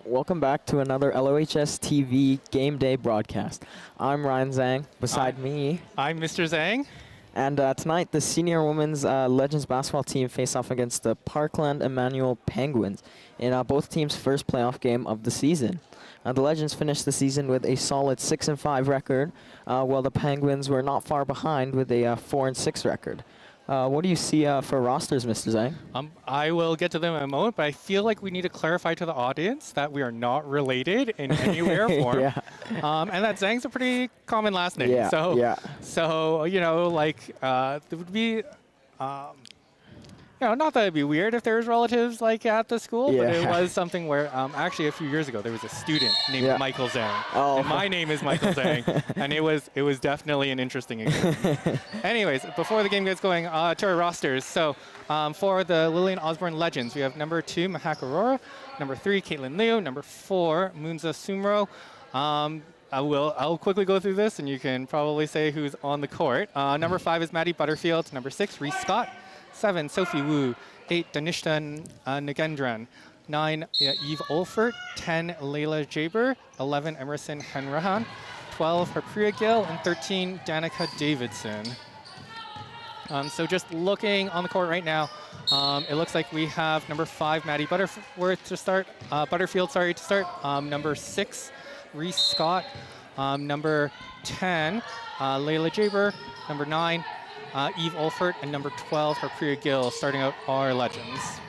Welcome back to another LOHS TV Game Day broadcast. I'm Ryan Zhang. Beside me, I'm Mr. Zhang. And tonight, the senior women's Legends basketball team face off against the Parkland IMMANUEL Penguins in both teams' first playoff game of the season. The Legends finished the season with a solid 6-5 record, while the Penguins were not far behind with a 4-6 record. What do you see for rosters, Mr. Zhang? I will get to them in a moment, but I feel like we need to clarify to the audience that we are not related in any way or form. Yeah. And that Zhang's a pretty common last name. Yeah, so, yeah. so you know, like, there would be, you know, not that it'd be weird if there was relatives like at the school, but it was something where actually a few years ago there was a student named Michael Zhang. Oh. And my name is Michael Zhang, and it was definitely an interesting experience. Anyways, before the game gets going, to our rosters. So for the Lillian Osborne Legends, we have number 2 Mahak Aurora, number 3 Caitlin Liu, number 4 Munza Sumro. I'll quickly go through this, and you can probably say who's on the court. Number 5 is Maddie Butterfield. Number 6 Reese Scott. 7, Sophie Wu. 8, Danishta Nagendran. 9, Eve Olfert. 10, Layla Jaber. 11, Emerson Henrahan. 12, Harpriya Gill. And 13, Danica Davidson. So just looking on the court right now, it looks like we have number 5, Maddie Butterfield to start. Number 6, Reese Scott. Number 10, Layla Jaber. Number 9, Eve Olfert, and number 12, Harpriya Gill, starting out our Legends.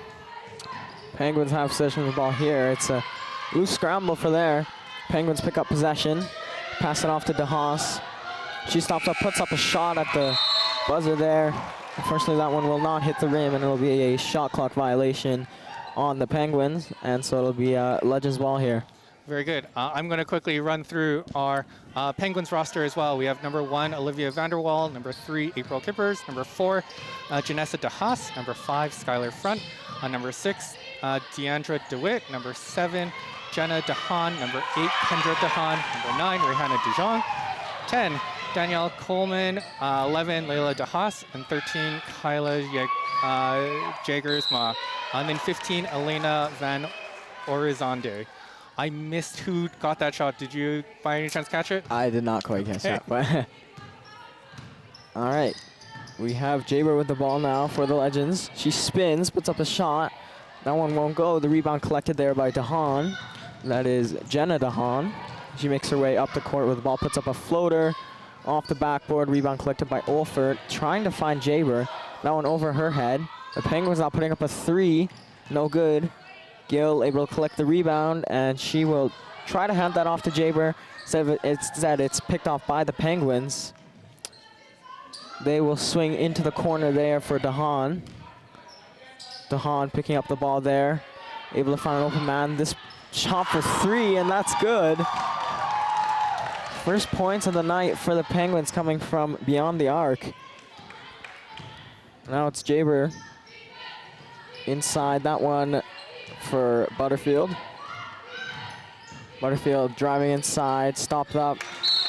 Penguins have possession of the ball here. It's a loose scramble for there. Penguins pick up possession, pass it off to DeHaas. She stops up, puts up a shot at the buzzer there. Unfortunately, that one will not hit the rim, and it'll be a shot clock violation on the Penguins, and so it'll be a Legends ball here. Very good. I'm going to quickly run through our Penguins roster as well. We have number 1, Olivia Vanderwall. Number 3, April Kippers. Number 4, Janessa DeHaas. Number 5, Skylar Front. Number 6, Deandra DeWitt. Number 7, Jenna DeHaan. Number 8, Kendra DeHaan. Number 9, Rihanna Dijon. 10, Danielle Coleman. 11, Layla DeHaas. And 13, Kyla Jagersma. And then 15, Elena Van Orizonde. I missed who got that shot. Did you, by any chance, catch it? I did not quite catch that. But all right. We have Jaber with the ball now for the Legends. She spins, puts up a shot. That one won't go. The rebound collected there by DeHaan. That is Jenna DeHaan. She makes her way up the court with the ball, puts up a floater off the backboard. Rebound collected by Olfert, trying to find Jaber. That one over her head. The Penguins now putting up a 3. No good. Gill able to collect the rebound, and she will try to hand that off to Jaber. Instead, it's picked off by the Penguins. They will swing into the corner there for DeHaan. DeHaan picking up the ball there. Able to find an open man. This shot for 3, and that's good. First points of the night for the Penguins coming from beyond the arc. Now it's Jaber inside that one for Butterfield. Butterfield driving inside, stopped up,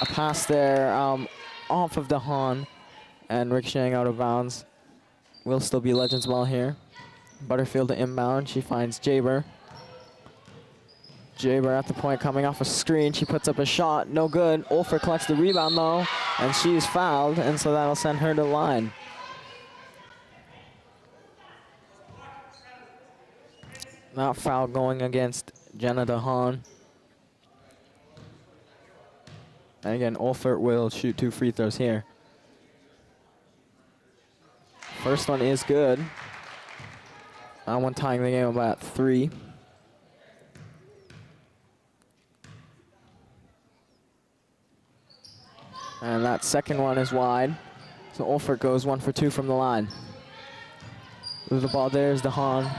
a pass there off of DeHaan, and ricocheting out of bounds. Will still be Legends ball here. Butterfield to inbound, she finds Jaber. Jaber at the point coming off a screen, she puts up a shot, no good. Olfert collects the rebound though, and she's fouled, and so that'll send her to the line. Not foul going against Jenna DeHaan. And again, Olfert will shoot 2 free throws here. First one is good. That one tying the game about 3. And that second one is wide. So Olfert goes 1 for 2 from the line. Move the ball there is DeHaan.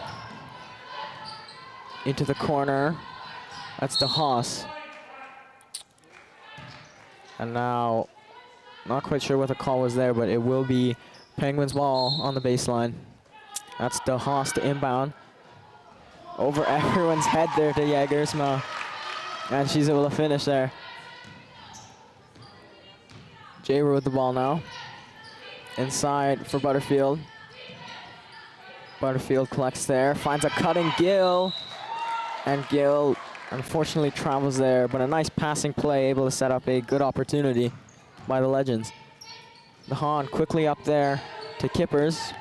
Into the corner. That's DeHaas. And now, not quite sure what the call was there, but it will be Penguins ball on the baseline. That's DeHaas to inbound. Over everyone's head there to Jagersma. And she's able to finish there. Jaber with the ball now. Inside for Butterfield. Butterfield collects there, finds a cutting Gill. And Gill Unfortunately travels there, but a nice passing play, able to set up a good opportunity by the Legends. DeHaan quickly up there to Kippers.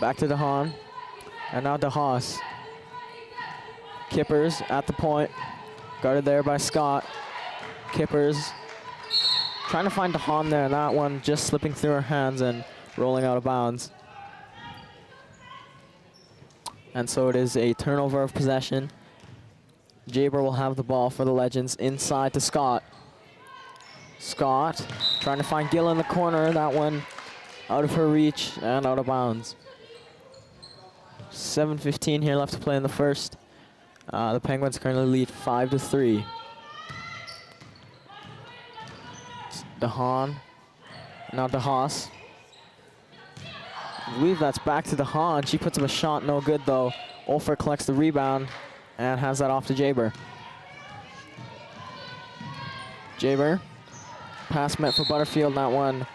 Back to DeHaan. And now DeHaas. Kippers at the point. Guarded there by Scott. Kippers trying to find DeHaan there. That one just slipping through her hands and rolling out of bounds. And so it is a turnover of possession. Jaber will have the ball for the Legends inside to Scott. Scott trying to find Gill in the corner. That one out of her reach and out of bounds. 7:15 here left to play in the first. The Penguins currently lead 5-3. DeHaan. Now DeHaas. I believe that's back to DeHaan. She puts up a shot, no good though. Olfer collects the rebound and has that off to Jaber. Jaber. Pass meant for Butterfield. That one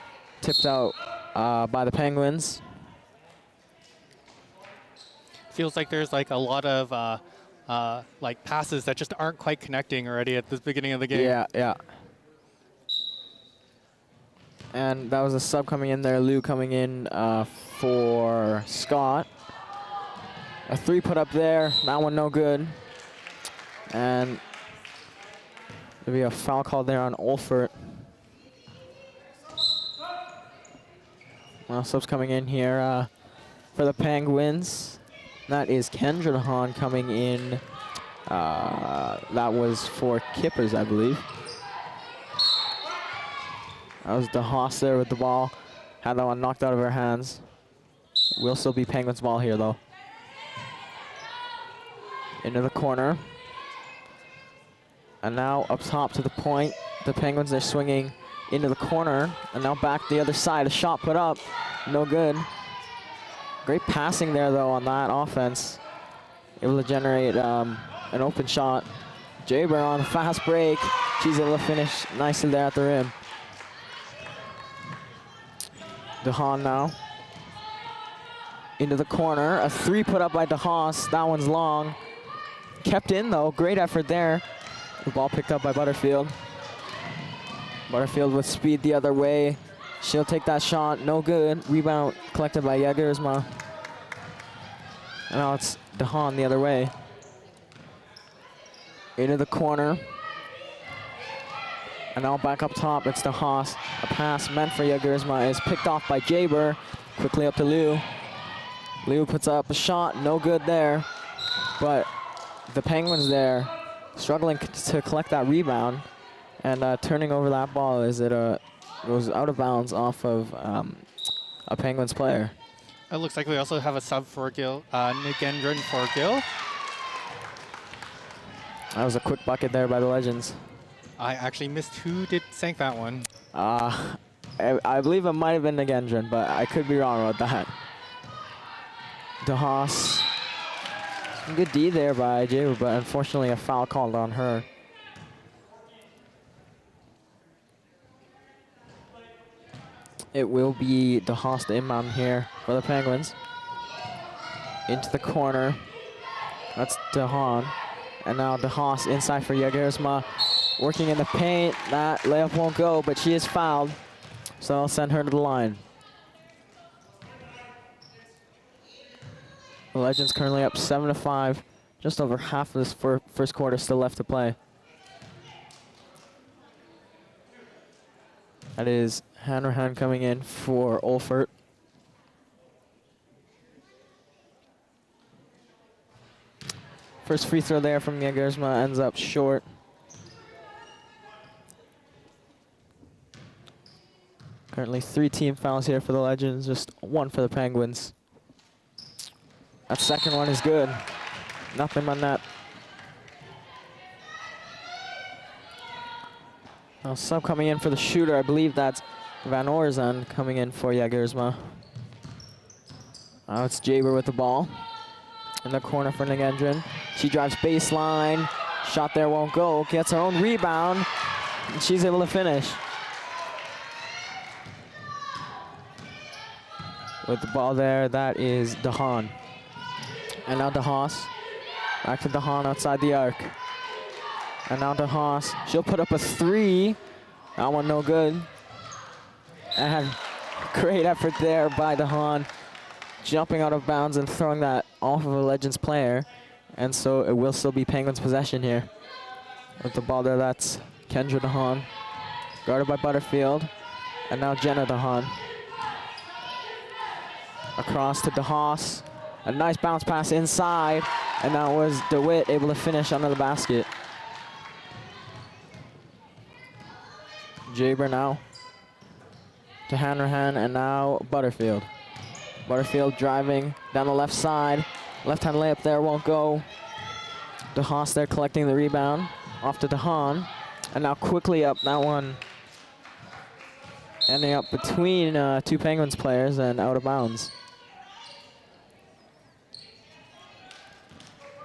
tipped out by the Penguins. Feels like there's like a lot of like passes that just aren't quite connecting already at the beginning of the game. Yeah, yeah. And that was a sub coming in there. Lou coming in for Scott. A three put up there. That one no good. And there'll be a foul call there on Olfert. Well, subs coming in here for the Penguins. That is Kendra DeHaan coming in. That was for Kippers, I believe. That was DeHaas there with the ball. Had that one knocked out of her hands. Will still be Penguins ball here, though. Into the corner. And now up top to the point. The Penguins, they're swinging into the corner. And now back the other side. A shot put up. No good. Great passing there, though, on that offense. Able to generate an open shot. Jaber on a fast break. She's able to finish nicely there at the rim. DeHaan now. Into the corner. A three put up by DeHaas. That one's long. Kept in, though. Great effort there. The ball picked up by Butterfield. Butterfield with speed the other way. She'll take that shot. No good. Rebound collected by Jagersma. And now it's DeHaan the other way. Into the corner. And now back up top, it's DeHaas. A pass meant for Jagersma is picked off by Jaber. Quickly up to Liu. Liu puts up a shot, no good there. But the Penguins there struggling to collect that rebound. And turning over that ball as it goes out of bounds off of a Penguins player. It looks like we also have a sub for Gill, Nagendran for Gill. That was a quick bucket there by the Legends. I actually missed who sank that one. I believe it might have been Nagendran, but I could be wrong about that. DeHaas. Good D there by Jaber, but unfortunately a foul called on her. It will be DeHaas the inbound here for the Penguins. Into the corner. That's DeHaan. And now DeHaas inside for Jagersma. Working in the paint. That layup won't go, but she is fouled. So I'll send her to the line. The Legends currently up 7-5. Just over half of this first quarter still left to play. That is Hanrahan coming in for Olfert. First free throw there from Jagersma ends up short. Currently 3 team fouls here for the Legends, just 1 for the Penguins. That second one is good. Nothing on that. Now sub coming in for the shooter. I believe that's Van Orzan coming in for Jagersma. Now it's Jaber with the ball. In the corner for Nagendran. She drives baseline. Shot there won't go. Gets her own rebound. And she's able to finish. With the ball there, that is DeHaan. And now DeHaas. Back to DeHaan outside the arc. And now to Haas. She'll put up a 3. That one no good. And great effort there by DeHaan, jumping out of bounds and throwing that off of a Legends player. And so it will still be Penguins possession here. With the ball there, that's Kendra DeHaan, guarded by Butterfield. And now Jenna DeHaan. Across to DeHaas. A nice bounce pass inside. And that was DeWitt able to finish under the basket. Jaber now to Hanrahan, and now Butterfield. Butterfield driving down the left side. Left-hand layup there won't go. DeHaas there collecting the rebound. Off to DeHaan. And now quickly up, that one ending up between two Penguins players and out of bounds.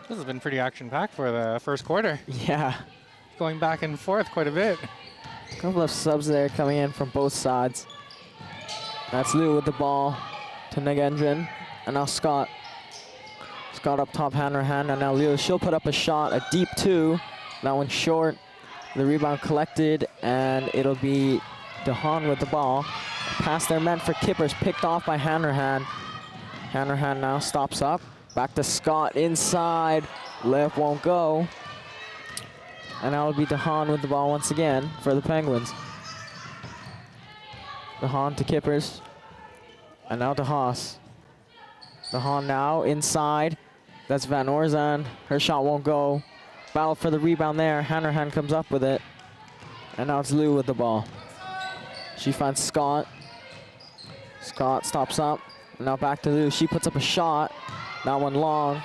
This has been pretty action-packed for the first quarter. Yeah. Going back and forth quite a bit. A couple of subs there coming in from both sides. That's Lou with the ball to Nagendran. And now Scott. Scott up top, Hanrahan, and now Lou. She'll put up a shot, a deep 2. That one's short. The rebound collected, and it'll be DeHaan with the ball. Pass there meant for Kippers, picked off by Hanrahan. Hanrahan now stops up. Back to Scott inside. Layup won't go. And now it'll be DeHaan with the ball once again for the Penguins. DeHaan to Kippers. And now to Haas. DeHaan now inside. That's Van Orzan. Her shot won't go. Battle for the rebound there. Hanrahan comes up with it. And now it's Lou with the ball. She finds Scott. Scott stops up. And now back to Lou. She puts up a shot. That one long.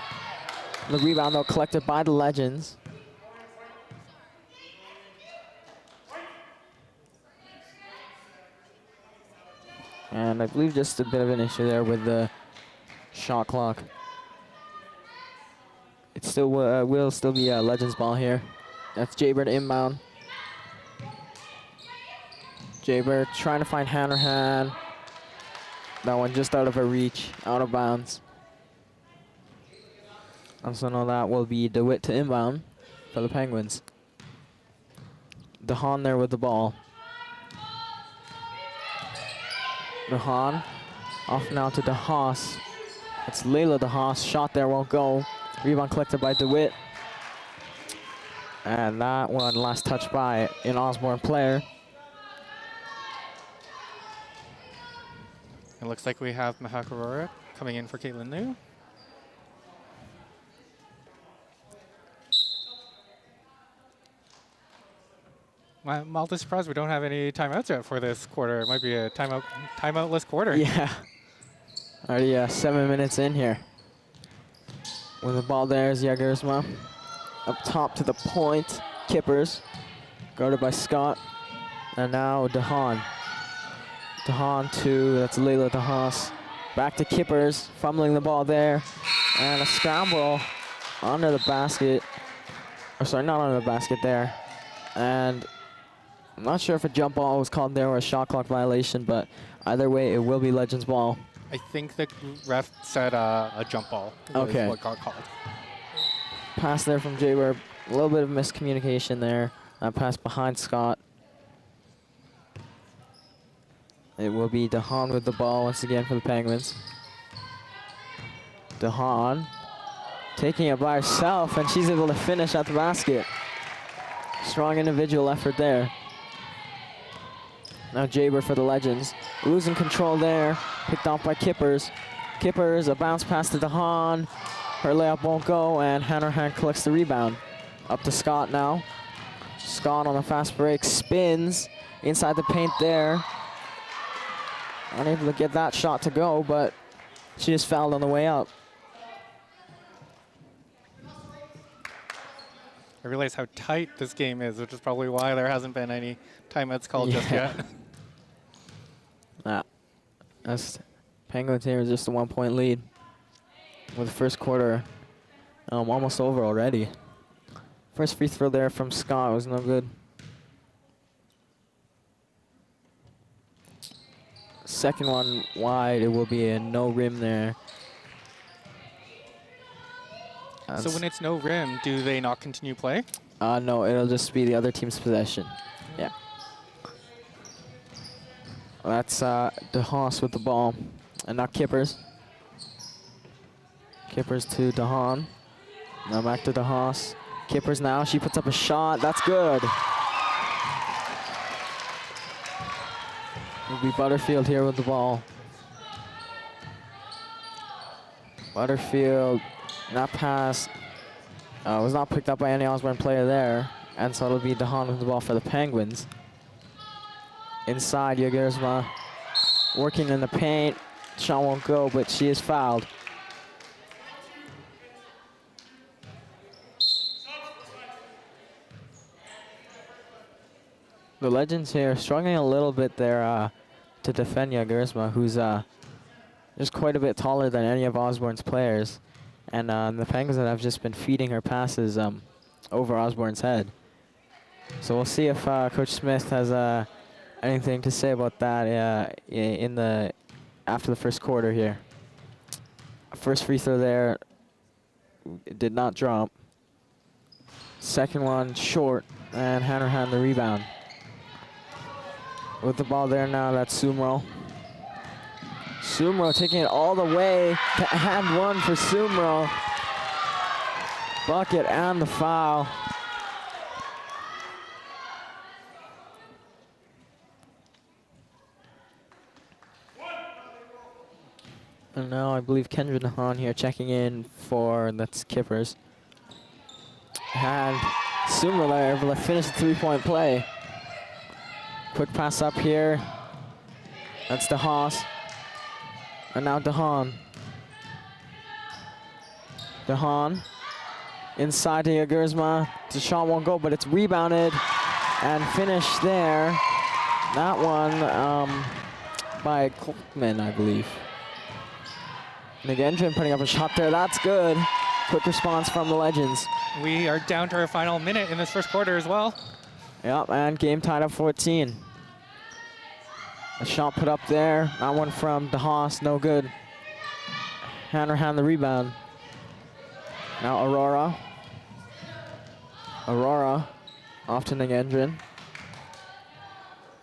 The rebound though collected by the Legends. And I believe just a bit of an issue there with the shot clock. It still will still be a Legends ball here. That's Jaber to inbound. Jaber trying to find Hanrahan. That one just out of her reach, out of bounds. And so now that will be DeWitt to inbound for the Penguins. DeHaan there with the ball. DeHaan off now to DeHaas. It's Layla DeHaas. Shot there won't go. Rebound collected by DeWitt. And that one last touch by an Osborne player. It looks like we have Mahak Aurora coming in for Caitlin Liu. I'm all surprised we don't have any timeouts yet for this quarter. It might be a timeoutless quarter. Yeah. Already 7 minutes in here. With the ball there is Jagersma. Up top to the point. Kippers. Guarded by Scott. And now DeHaan. DeHaan to, that's Layla DeHaas. Back to Kippers. Fumbling the ball there. And a scramble under the basket. Or sorry, not under the basket there. And I'm not sure if a jump ball was called there or a shot clock violation, but either way, it will be Legends ball. I think the ref said a jump ball. Okay. Is what got called. Pass there from Jaber. A little bit of miscommunication there. Pass behind Scott. It will be DeHaan with the ball once again for the Penguins. DeHaan taking it by herself, and she's able to finish at the basket. Strong individual effort there. Now Jaber for the Legends. Losing control there. Picked off by Kippers. Kippers, a bounce pass to DeHaan. Her layup won't go, and Hanrahan collects the rebound. Up to Scott now. Scott on a fast break, spins inside the paint there. Unable to get that shot to go, but she just fouled on the way up. I realize how tight this game is, which is probably why there hasn't been any timeouts called just yet. That's Penguins here is just a 1-point lead with the first quarter almost over already. First free throw there from Scott was no good. Second one wide, it will be a no rim there. So when it's no rim, do they not continue play? No, it'll just be the other team's possession. Yeah. That's DeHaas with the ball. And now Kippers. Kippers to DeHaan. Now back to DeHaas. Kippers now. She puts up a shot. That's good. It'll be Butterfield here with the ball. Butterfield, that pass was not picked up by any Osborne player there. And so it'll be DeHaan with the ball for the Penguins. Inside, Jagersma working in the paint. Shot won't go, but she is fouled. The Legends here struggling a little bit there to defend Jagersma, who's just quite a bit taller than any of Osborne's players. And the Penguins that have just been feeding her passes over Osborne's head. So we'll see if Coach Smith has anything to say about that after the first quarter here. First free throw there did not drop. Second one short, and Hanrahan the rebound. With the ball there now, that's Sumro. Sumro taking it all the way to and one for Sumro. Bucket and the foul. And now I believe Kendra DeHaan here checking in for, that's Kippers. And Sumro there able to finish the three-point play. Quick pass up here. That's DeHaas. And now DeHaan. DeHaan inside to Jagersma. The shot won't go, but it's rebounded and finished there. That one by Coltman, I believe. Nagendran putting up a shot there. That's good. Quick response from the Legends. We are down to our final minute in this first quarter as well. Yep, and game tied up 14. A shot put up there. That one from DeHaas, no good. Hanrahan the rebound. Now Aurora. Aurora off to Nagendran.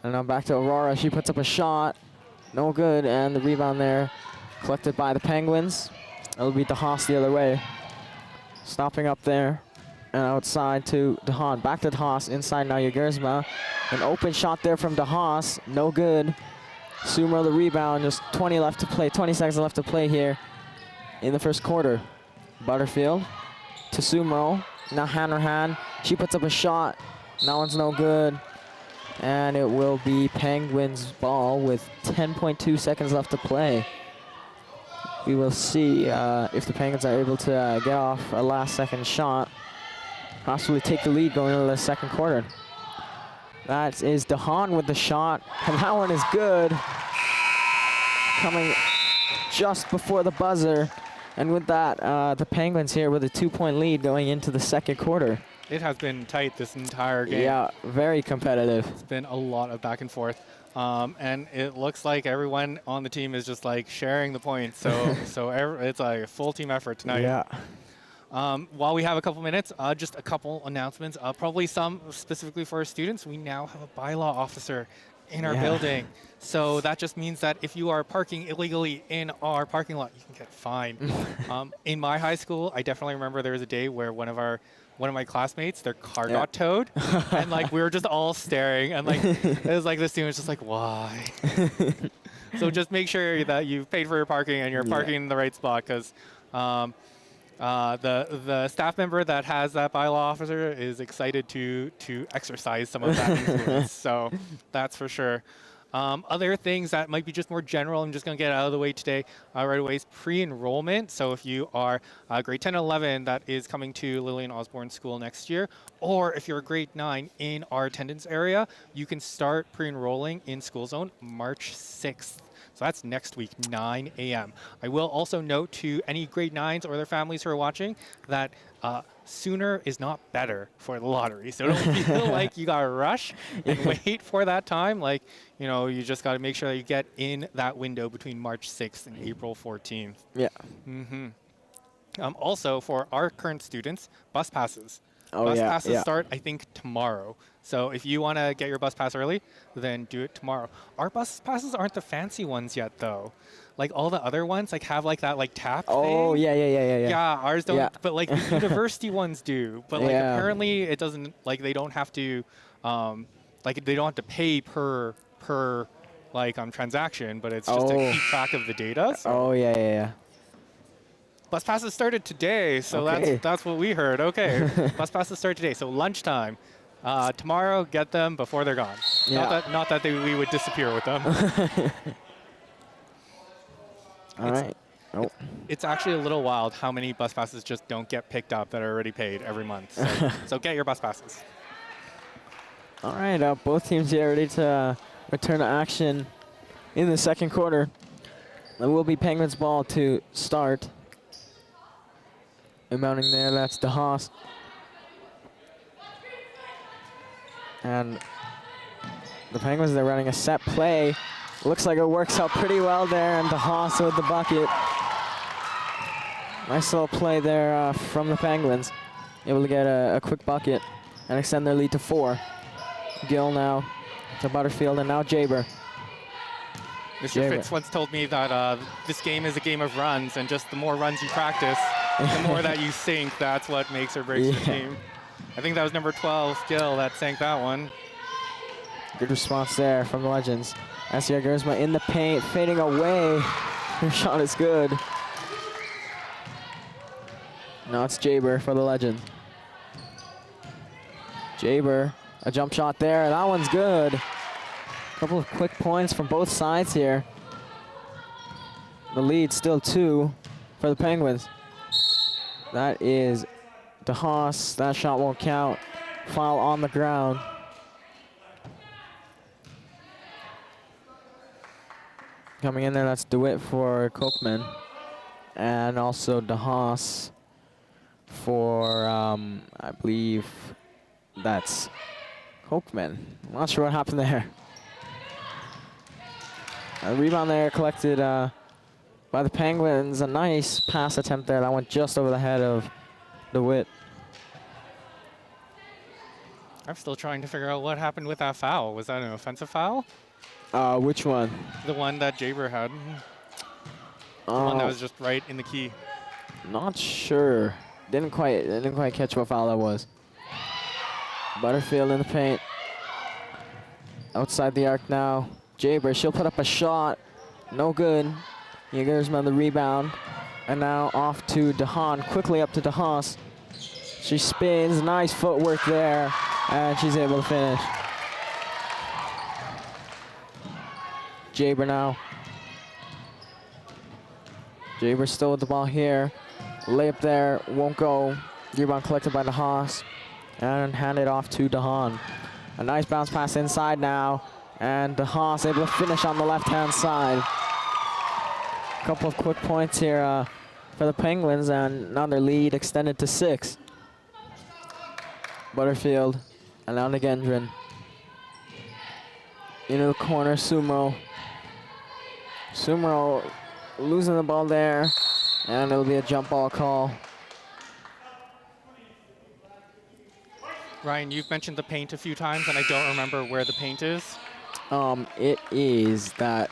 And now back to Aurora. She puts up a shot. No good, and the rebound there collected by the Penguins. It'll be DeHaas the other way. Stopping up there. And outside to DeHaan. Back to DeHaas. Inside now Jagersma. An open shot there from DeHaas. No good. Sumro the rebound. Just 20 left to play. 20 seconds left to play here in the first quarter. Butterfield to Sumro. Now Hanrahan. She puts up a shot. That one's no good. And it will be Penguins ball with 10.2 seconds left to play. We will see if the Penguins are able to get off a last-second shot. Possibly take the lead going into the second quarter. That is DeHaan with the shot, and that one is good. Coming just before the buzzer. And with that, the Penguins here with a 2-point lead going into the second quarter. It has been tight this entire game. Yeah, very competitive. It's been a lot of back and forth. And it looks like everyone on the team is just like sharing the points. So, it's like a full team effort tonight. Yeah. While we have a couple minutes, just a couple announcements, probably some specifically for our students. We now have a bylaw officer in our building. So that just means that if you are parking illegally in our parking lot, you can get fined. In my high school, I definitely remember there was a day where one of my classmates, their car got towed, and like we were just all staring, and like it was like the student was just like, why? So just make sure that you've paid for your parking and you're parking in the right spot, because the staff member that has that bylaw officer is excited to exercise some of that influence. So that's for sure. Other things that might be just more general, I'm just going to get out of the way today right away, is pre-enrollment. So if you are grade 10 and 11 that is coming to Lillian Osborne School next year, or if you're grade 9 in our attendance area, you can start pre-enrolling in School Zone March 6th. So that's next week, 9 a.m. I will also note to any grade 9s or their families who are watching that sooner is not better for the lottery. So don't feel like you got to rush and wait for that time. Like, you know, you just got to make sure that you get in that window between March 6th and April 14th. Yeah. Also, for our current students, bus passes. Oh, bus yeah, passes yeah. start, I think, tomorrow. So if you want to get your bus pass early, then do it tomorrow. Our bus passes aren't the fancy ones yet, though. Like all the other ones, like have like that like tap Oh, thing. yeah. Yeah, ours don't. Yeah. But like the university ones do. But like Yeah. apparently it doesn't. Like they don't have to. Like they don't have to pay per like transaction. But it's just to Oh. keep track of the data. So. Oh, yeah. Bus passes started today, so Okay. that's what we heard. Okay, bus passes start today, so lunchtime. Tomorrow, get them before they're gone. Yeah. Not that we would disappear with them. All right. Oh. It's actually a little wild how many bus passes just don't get picked up that are already paid every month. So get your bus passes. All right. Both teams here ready to return to action in the second quarter. It will be Penguins ball to start. Inbounding there, that's DeHaas. And the Penguins, they're running a set play. Looks like it works out pretty well there, and DeHaas with the bucket. Nice little play there from the Penguins. Able to get a quick bucket and extend their lead to 4. Gill now to Butterfield, and now Jaber. Mr. Fitz once told me that this game is a game of runs, and just the more runs you practice, the more that you sink, that's what makes or breaks your team. I think that was number 12, Gill, that sank that one. Good response there from the Legends. Asier Gersma in the paint, fading away. Her shot is good. Now it's Jaber for the Legend. Jaber, a jump shot there. That one's good. A couple of quick points from both sides here. The lead still 2 for the Penguins. That is DeHaas. That shot won't count. Foul on the ground. Coming in there, that's DeWitt for Kochman. And also DeHaas for, I believe that's Kochman. I'm not sure what happened there. A rebound there collected by the Penguins. A nice pass attempt there. That went just over the head of DeWitt. I'm still trying to figure out what happened with that foul. Was that an offensive foul? Which one? The one that Jaber had. The one that was just right in the key. Not sure. Didn't quite catch what foul that was. Butterfield in the paint. Outside the arc now. Jaber, she'll put up a shot. No good. Jagersman the rebound. And now off to DeHaan. Quickly up to DeHaas. She spins. Nice footwork there. And she's able to finish. Jaber now. Jaber still with the ball here. Layup there. Won't go. Rebound collected by DeHaas. And handed off to DeHaan. A nice bounce pass inside now. And DeHaas able to finish on the left-hand side. A couple of quick points here for the Penguins, and now their lead extended to 6. Butterfield, and now to Gendron. Into the corner, Sumo. Sumo losing the ball there, and it'll be a jump ball call. Ryan, you've mentioned the paint a few times, and I don't remember where the paint is. It is that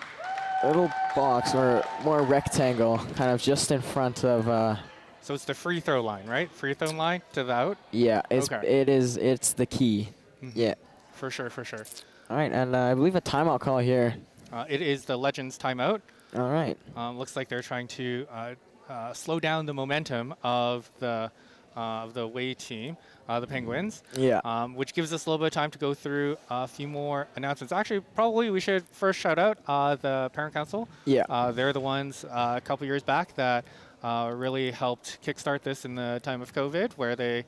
little box or more rectangle, kind of just in front of. So it's the free throw line, right? Free throw line to the out. Yeah, Okay. It's the key. Yeah. For sure, for sure. All right, and I believe a timeout call here. It is the Legends timeout. All right. Looks like they're trying to slow down the momentum of the away team, the Penguins. Yeah. Which gives us a little bit of time to go through a few more announcements. Actually, probably we should first shout out the Parent Council. Yeah. They're the ones a couple years back that really helped kickstart this in the time of COVID, where they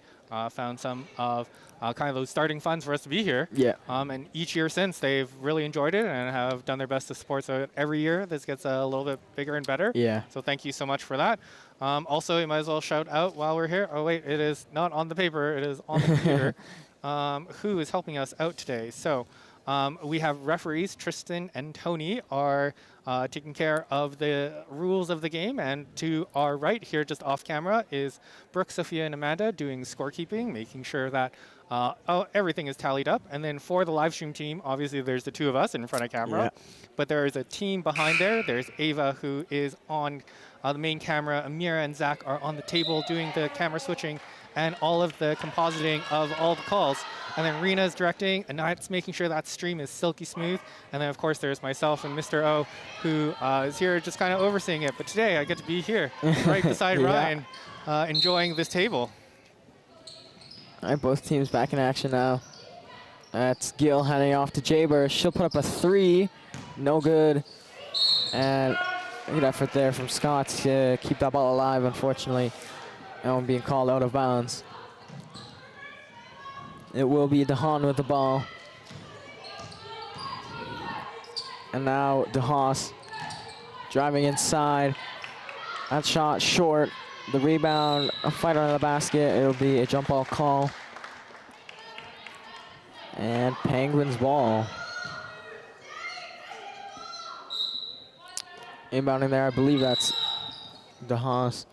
found some of kind of those starting funds for us to be here. Yeah. And each year since, they've really enjoyed it and have done their best to support. So every year, this gets a little bit bigger and better. Yeah. So thank you so much for that. Also, you might as well shout out while we're here. Oh, wait, it is not on the paper. It is on the computer. Who is helping us out today? So We have referees, Tristan and Tony, are taking care of the rules of the game. And to our right here, just off camera, is Brooke, Sophia, and Amanda doing scorekeeping, making sure that everything is tallied up. And then for the live stream team, obviously there's the two of us in front of camera. Yeah. But there is a team behind there. There's Ava, who is on the main camera. Amira and Zach are on the table doing the camera switching and all of the compositing of all the calls. And then Rena's directing, and that's making sure that stream is silky smooth. And then, of course, there's myself and Mr. O, who is here just kind of overseeing it. But today, I get to be here right beside Ryan, enjoying this table. All right, both teams back in action now. That's Gil handing off to Jaber. She'll put up a 3. No good. And good effort there from Scott to keep that ball alive, unfortunately. That one being called out of bounds. It will be DeHaan with the ball. And now DeHaas driving inside. That shot short. The rebound, a fight under the basket. It'll be a jump ball call. And Penguins ball. Inbounding there, I believe that's DeHaas.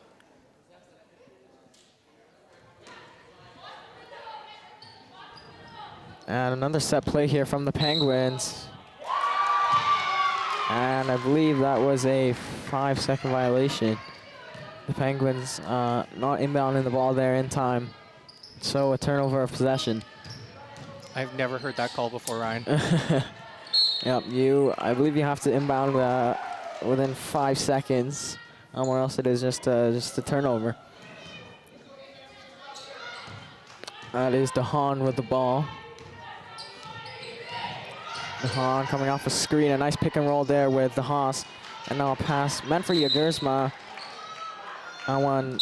And another set play here from the Penguins. And I believe that was a 5-second violation. The Penguins not inbounding the ball there in time. So a turnover of possession. I've never heard that call before, Ryan. Yep, I believe you have to inbound within 5 seconds, or else it is just a turnover. That is DeHaan with the ball. DeHaan coming off a screen, a nice pick and roll there with DeHaas. And now a pass meant for Jagersma. That one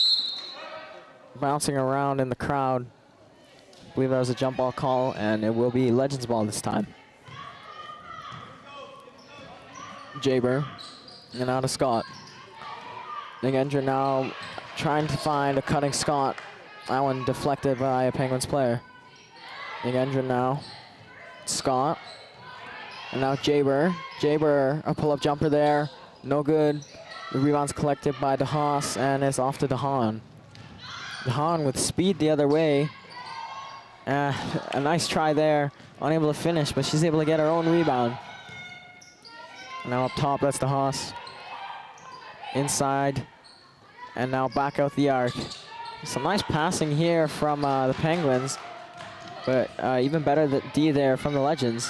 bouncing around in the crowd. I believe that was a jump ball call, and it will be Legends ball this time. Jaber, and now to Scott. Nagendra now trying to find a cutting Scott. That one deflected by a Penguins player. Nagendra now, Scott. And now Jaber. Jaber, a pull-up jumper there. No good. The rebound's collected by DeHaas, and it's off to DeHaan. DeHaan with speed the other way. A nice try there. Unable to finish, but she's able to get her own rebound. Now up top, that's DeHaas. Inside. And now back out the arc. Some nice passing here from the Penguins. But even better D there from the Legends.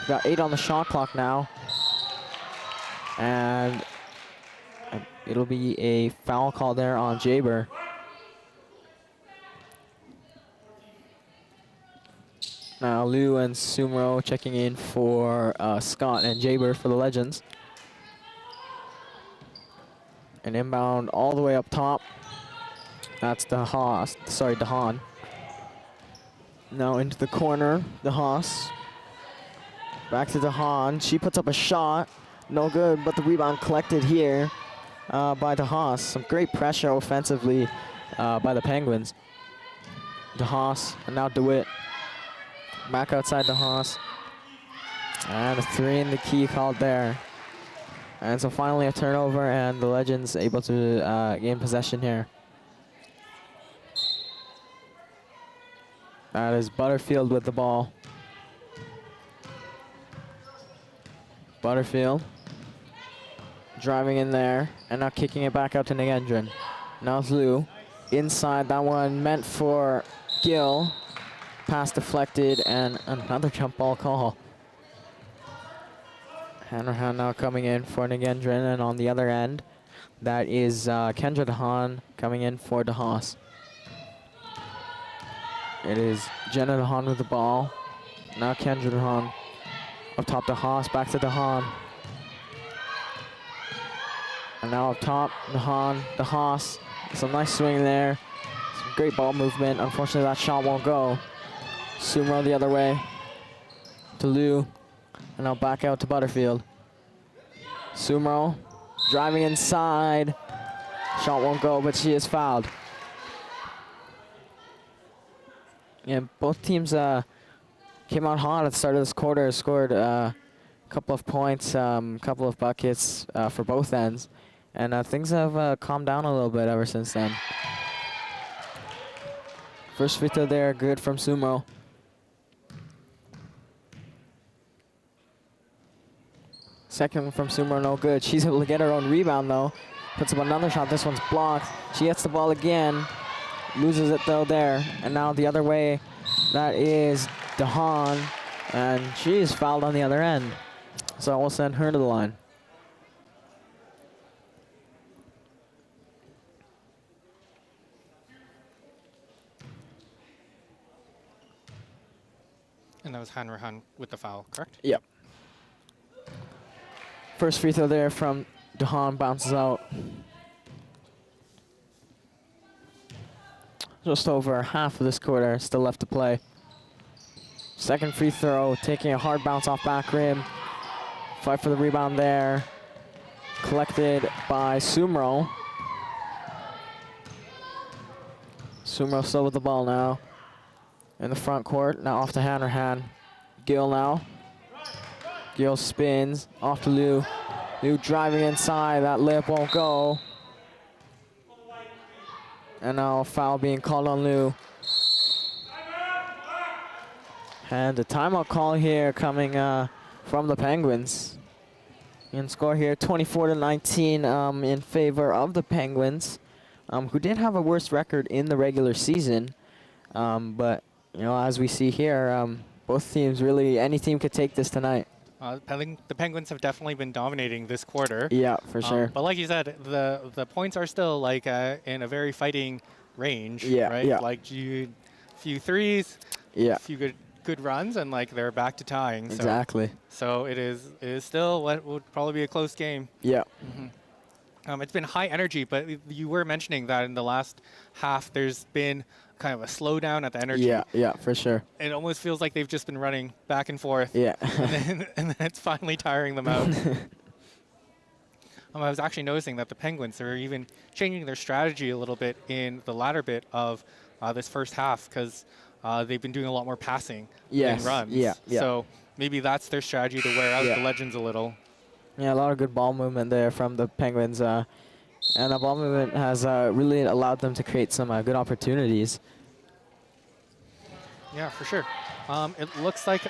We've got 8 on the shot clock now. And it'll be a foul call there on Jaber. Now Lou and Sumro checking in for Scott and Jaber for the Legends. An inbound all the way up top. That's DeHaan. Now into the corner, DeHaas. Back to DeHaan. She puts up a shot. No good, but the rebound collected here by DeHaas. Some great pressure offensively by the Penguins. DeHaas, and now DeWitt. Back outside DeHaas. And a 3 in the key called there. And so finally a turnover, and the Legends able to gain possession here. That is Butterfield with the ball. Butterfield driving in there, and now kicking it back out to Nagendran. Now it's Lou. Inside, that one meant for Gil. Pass deflected, and another jump ball call. Hanrahan now coming in for Nagendran, and on the other end, that is Kendra DeHaan coming in for DeHaas. It is Jenna DeHaan with the ball. Now Kendra DeHaan. Up top DeHaas, back to DeHaan. And now up top, DeHaas. Some nice swing there. Some great ball movement. Unfortunately, that shot won't go. Sumro the other way to Lou. And now back out to Butterfield. Sumro driving inside. Shot won't go, but she is fouled. Yeah, both teams came out hot at the start of this quarter, scored a couple of points, couple of buckets for both ends. And things have calmed down a little bit ever since then. First free throw there, good from Sumo. Second one from Sumo, no good. She's able to get her own rebound though. Puts up another shot, this one's blocked. She gets the ball again, loses it though there. And now the other way, that is Dahan, and she is fouled on the other end. So we'll send her to the line. And that was Hanrahan with the foul, correct? Yep. First free throw there from Dahan, bounces out. Just over half of this quarter still left to play. Second free throw, taking a hard bounce off back rim. Fight for the rebound there. Collected by Sumro. Sumro still with the ball now. In the front court, now off to Hanrahan. Gill now. Gill spins, off to Liu. Liu driving inside, that lip won't go. And now a foul being called on Liu. And a timeout call here coming from the Penguins. And score here 24-19 in favor of the Penguins, who did have a worse record in the regular season. But, you know, as we see here, both teams really, any team could take this tonight. The Penguins have definitely been dominating this quarter. Yeah, for sure. But like you said, the points are still like in a very fighting range. Yeah, right? yeah. Like a few threes, Yeah. a few good runs, and like they're back to tying. Exactly. So it is still what would probably be a close game. Yeah. It's been high energy, but you were mentioning that in the last half, there's been kind of a slowdown at the energy. Yeah, yeah, for sure. It almost feels like they've just been running back and forth. Yeah. and then it's finally tiring them out. I was actually noticing that the Penguins are even changing their strategy a little bit in the latter bit of this first half, because they've been doing a lot more passing than runs. Yeah, yeah. So maybe that's their strategy to wear out the Legends a little. Yeah, a lot of good ball movement there from the Penguins. And the ball movement has really allowed them to create some good opportunities. Yeah, for sure. It looks like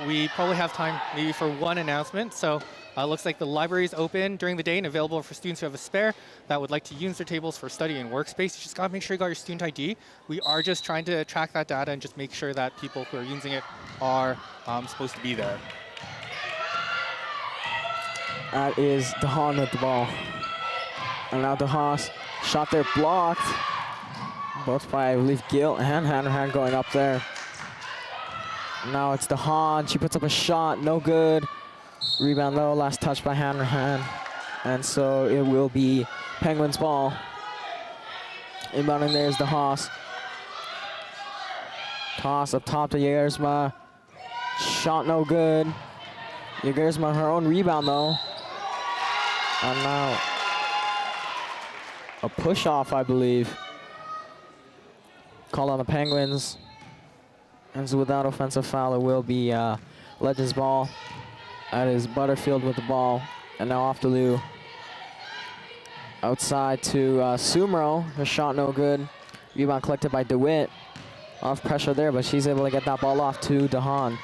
we probably have time maybe for one announcement. So it looks like the library is open during the day and available for students who have a spare that would like to use their tables for study and workspace. You just got to make sure you got your student ID. We are just trying to track that data and just make sure that people who are using it are supposed to be there. That is Dahan with the ball. And now Dahan's shot there blocked. Both by, I believe, Gill and Hanrahan going up there. Now it's Dahan. She puts up a shot, no good. Rebound though, last touch by Hanrahan. And so it will be Penguins ball. Inbounding there is the Haas. Toss up top to Yegersma. Shot no good. Yegersma her own rebound though. And now a push off, I believe. Called on the Penguins. And so without offensive foul, it will be Legends ball. That is Butterfield with the ball. And now off to Liu. Outside to Sumro. Her shot no good. Rebound collected by DeWitt. Off pressure there, but she's able to get that ball off to Dahan.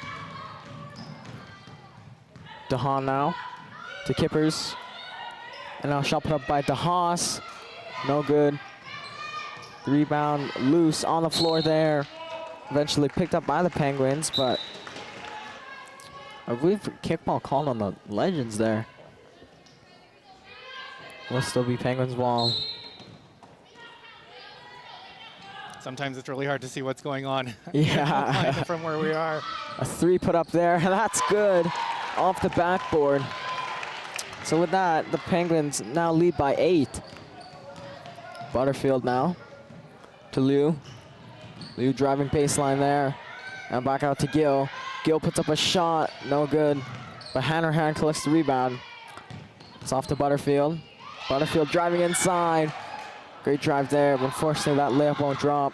Dahan now to Kippers. And now shot put up by DeHaas. No good. Rebound loose on the floor there. Eventually picked up by the Penguins, but I believe kickball called on the Legends there. Will still be Penguins ball. Sometimes it's really hard to see what's going on. Yeah. From where we are. A three put up there. That's good. Off the backboard. So with that, the Penguins now lead by 8. Butterfield now to Liu. Liu driving baseline there. And back out to Gill. Gill puts up a shot. No good. But Hanrahan collects the rebound. It's off to Butterfield. Butterfield driving inside. Great drive there, but unfortunately that layup won't drop.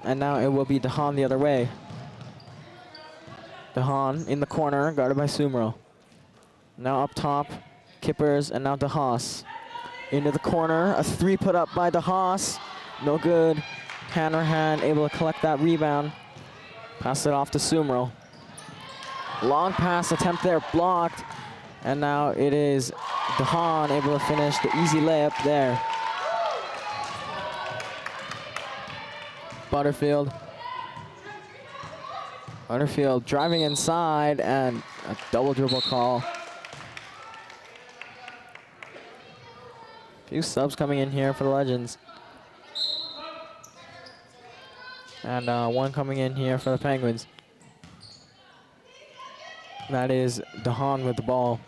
And now it will be Dahan the other way. DeHaan in the corner, guarded by Sumro. Now up top, Kippers, and now DeHaas. Into the corner, a 3 put up by DeHaas. No good. Hanrahan able to collect that rebound. Pass it off to Sumro. Long pass attempt there, blocked. And now it is DeHaan able to finish the easy layup there. Butterfield driving inside, and a double dribble call. Few subs coming in here for the Legends. And one coming in here for the Penguins. That is DeHaan with the ball.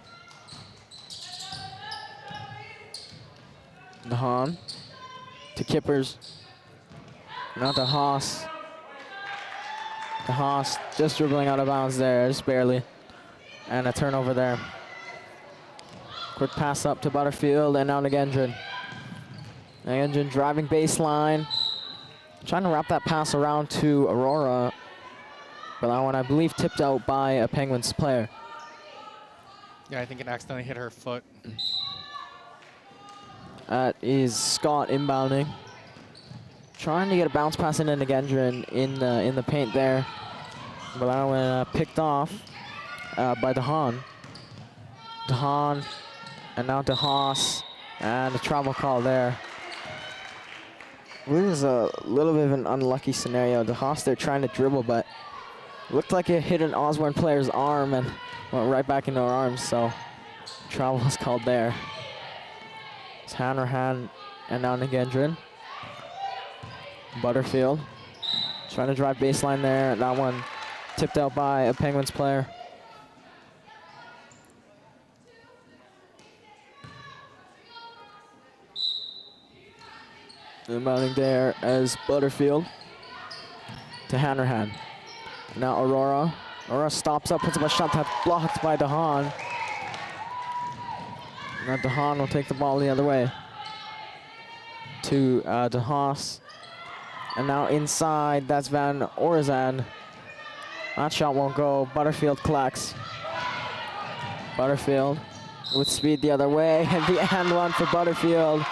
DeHaan to Kippers. Now to Haas. To Haas just dribbling out of bounds there, just barely. And a turnover there. Quick pass up to Butterfield, and now to Gendron. Gendron driving baseline. Trying to wrap that pass around to Aurora. But that one, I believe, tipped out by a Penguins player. Yeah, I think it accidentally hit her foot. That is Scott inbounding. Trying to get a bounce pass into Gendron in the paint there. But that one picked off by DeHaan. DeHaan, and now to Haas. And a travel call there. I believe it was a little bit of an unlucky scenario. DeHaas there trying to dribble, but looked like it hit an Osborne player's arm and went right back into her arms, so travel was called there. It's Hanrahan and now Gendron. Butterfield trying to drive baseline there. That one tipped out by a Penguins player. Inbounding there as Butterfield to Hanrahan. Now Aurora. Aurora stops up, puts up a shot that's blocked by DeHaan. Now DeHaan will take the ball the other way to DeHaas. And now inside, that's Van Orizan. That shot won't go. Butterfield collects. Butterfield with speed the other way, and the and one for Butterfield.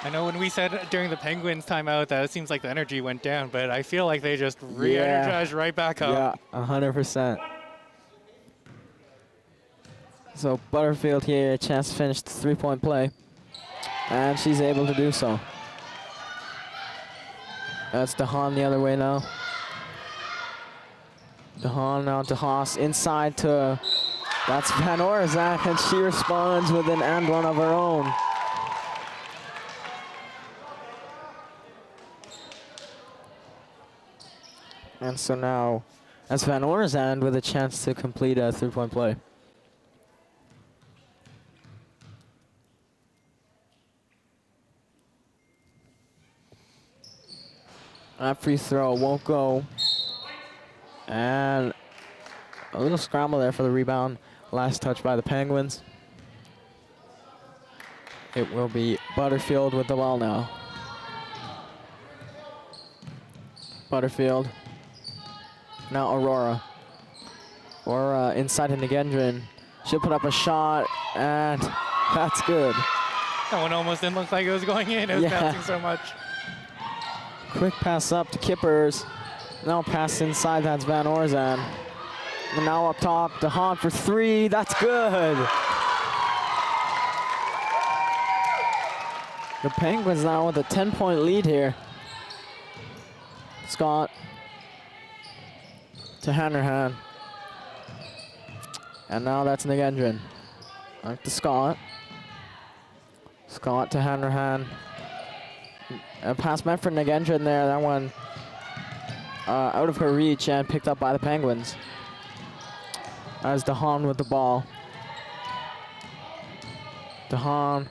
I know when we said during the Penguins timeout that it seems like the energy went down, but I feel like they just re-energized right back up. Yeah, 100%. So Butterfield here, a chance to finish the 3-point play. And she's able to do so. That's DeHaan the other way now. DeHaan now to Haas, inside to, that's Van Orizan, and she responds with an and one of her own. And so now, that's Van Orizan with a chance to complete a 3-point play. That free throw won't go. And a little scramble there for the rebound. Last touch by the Penguins. It will be Butterfield with the ball now. Butterfield. Now Aurora. Aurora inside into Gendron. She'll put up a shot, and that's good. That one almost didn't look like it was going in. It was bouncing so much. Quick pass up to Kippers. Now pass inside, that's Van Orizan. And now up top, DeHaan for 3, that's good. The Penguins now with a 10-point lead here. Scott to Hanrahan. And now that's Gendron. Back to Scott. Scott to Hanrahan. A pass meant for Gendron there. That one out of her reach and picked up by the Penguins. As DeHaan with the ball. DeHaan.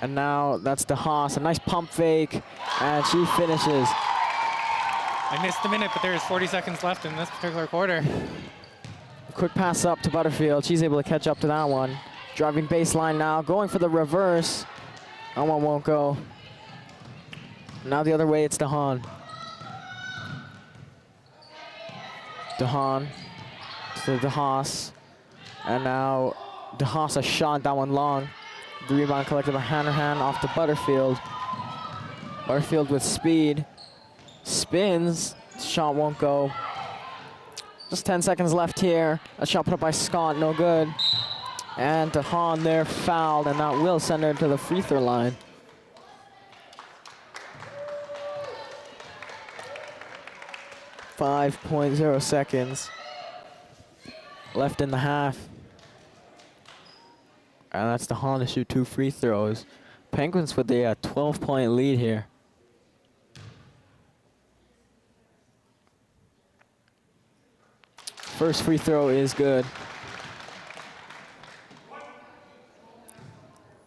And now that's DeHaas. A nice pump fake. And she finishes. I missed a minute, but there's 40 seconds left in this particular quarter. A quick pass up to Butterfield. She's able to catch up to that one. Driving baseline now. Going for the reverse. That one won't go. Now the other way, it's DeHaan. DeHaan to DeHaas. And now DeHaas a shot, that one long. The rebound collected by Hanrahan off to Butterfield. Butterfield with speed. Spins, shot won't go. Just 10 seconds left here. A shot put up by Scott, no good. And DeHaan there fouled, and that will send her to the free throw line. .0 seconds left in the half. And that's DeHaan to shoot 2 free throws. Penguins with a 12-point lead here. First free throw is good.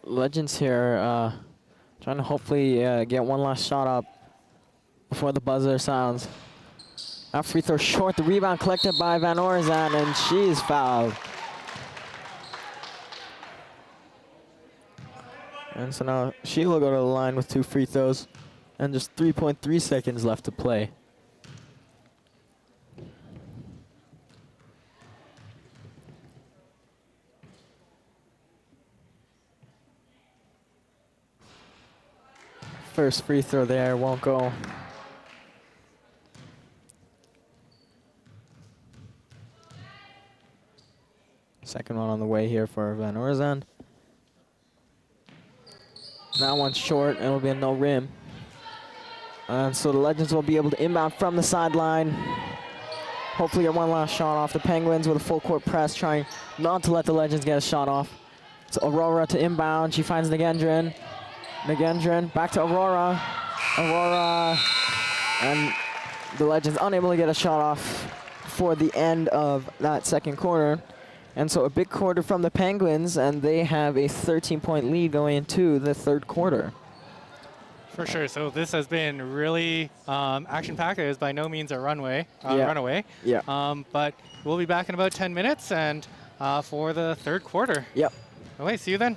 Legends here trying to hopefully get one last shot up before the buzzer sounds. That free throw short, the rebound collected by Van Orizan, and she's fouled. And so now Sheila go to the line with 2 free throws and just 3.3 seconds left to play. First free throw there won't go. Second one on the way here for Van Orizan. That one's short, and it'll be a no rim. And so the Legends will be able to inbound from the sideline. Hopefully get one last shot off. The Penguins with a full court press, trying not to let the Legends get a shot off. So Aurora to inbound. She finds Nagendran. Nagendran back to Aurora. Aurora, and the Legends unable to get a shot off for the end of that second quarter. And so a big quarter from the Penguins, and they have a 13-point lead going into the third quarter. For sure. So this has been really action-packed. It is by no means a runaway. Yeah. But we'll be back in about 10 minutes and for the third quarter. Yep. Okay, see you then.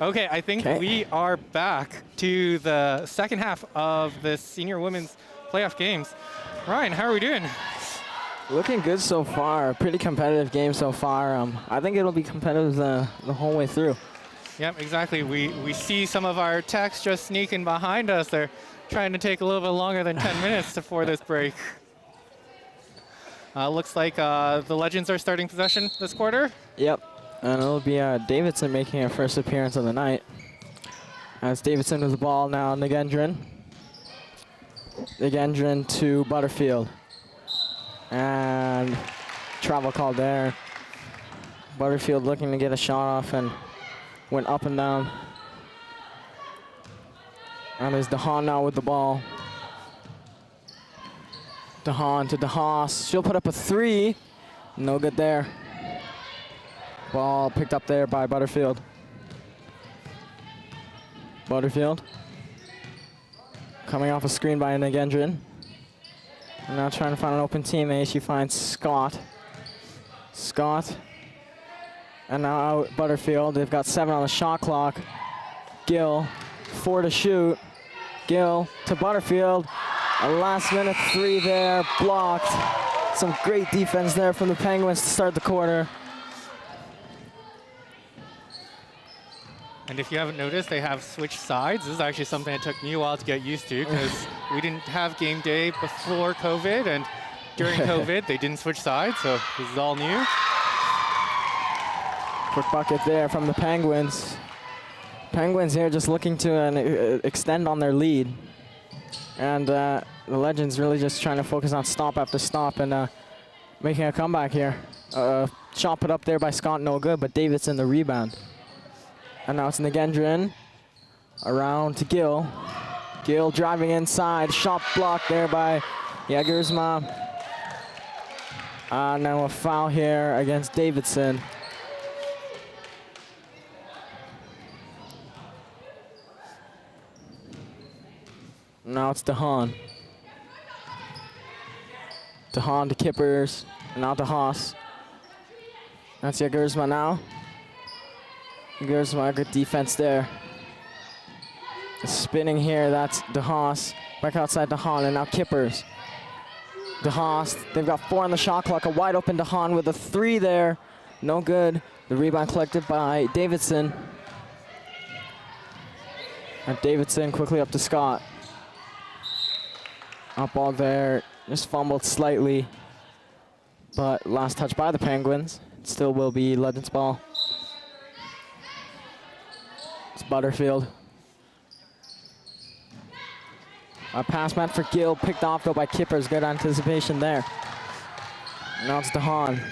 Okay, I think we are back to the second half of the senior women's playoff games. Ryan, how are we doing? Looking good so far. Pretty competitive game so far. I think it'll be competitive the whole way through. Yep, exactly. We see some of our techs just sneaking behind us. They're trying to take a little bit longer than 10 minutes before this break. Looks like the Legends are starting possession this quarter. Yep, and it'll be Davidson making her first appearance of the night. As Davidson with the ball now, Nagendran. Nagendran to Butterfield. And travel call there. Butterfield looking to get a shot off and went up and down. And there's DeHaan now with the ball. DeHaan to DeHaas. She'll put up a 3. No good there. Ball picked up there by Butterfield. Butterfield. Coming off a screen by Nagendran. And now trying to find an open teammate. She finds Scott. Scott. And now out Butterfield. They've got 7 on the shot clock. Gill. 4 to shoot. Gill to Butterfield. A last-minute 3 there, blocked. Some great defense there from the Penguins to start the quarter. And if you haven't noticed, they have switched sides. This is actually something that took me a while to get used to because we didn't have game day before COVID, and during COVID, they didn't switch sides, so this is all new. Quick bucket there from the Penguins. Penguins here just looking to extend on their lead. And the Legends really just trying to focus on stop after stop and making a comeback here. Shot put up there by Scott, no good, but Davidson the rebound. And now it's Nagendran. Around to Gill. Gill driving inside. Shot blocked there by Jagersma. Now a foul here against Davidson. Now it's DeHaan. DeHaan to Kippers. Now to Haas. That's Jagersma now. Jagersma, good defense there. Spinning here, that's DeHaas. Back outside DeHaan, and now Kippers. DeHaas, they've got 4 on the shot clock. A wide open DeHaan with a 3 there. No good. The rebound collected by Davidson. And Davidson quickly up to Scott. Up ball there, just fumbled slightly. But last touch by the Penguins. It still will be Legends ball. It's Butterfield. A pass meant for Gill, picked off though by Kippers. Good anticipation there. Now it's DeHaan.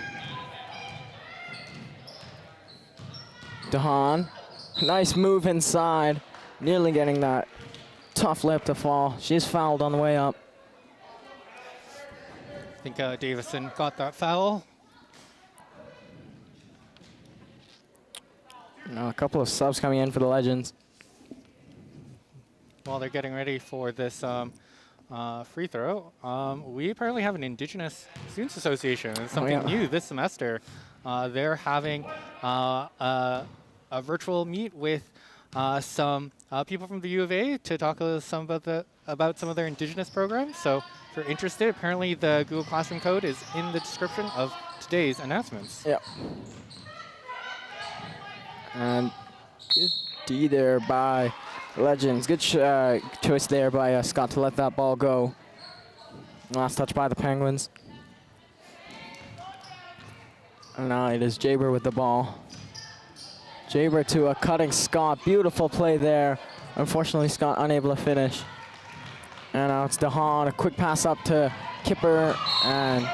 DeHaan, nice move inside. Nearly getting that tough lip to fall. She's fouled on the way up. I think Davison got that foul. Now a couple of subs coming in for the Legends. While they're getting ready for this free throw, we apparently have an Indigenous Students Association. It's something new this semester. They're having a virtual meet with some people from the U of A to talk about some of their Indigenous programs. So if you're interested, apparently the Google Classroom code is in the description of today's announcements. Yep. And good D there by Legends. Good choice there by Scott to let that ball go. Last touch by the Penguins. And now it is Jaber with the ball. Jaber to a cutting Scott. Beautiful play there. Unfortunately, Scott unable to finish. And now it's DeHaan. A quick pass up to Kipper. And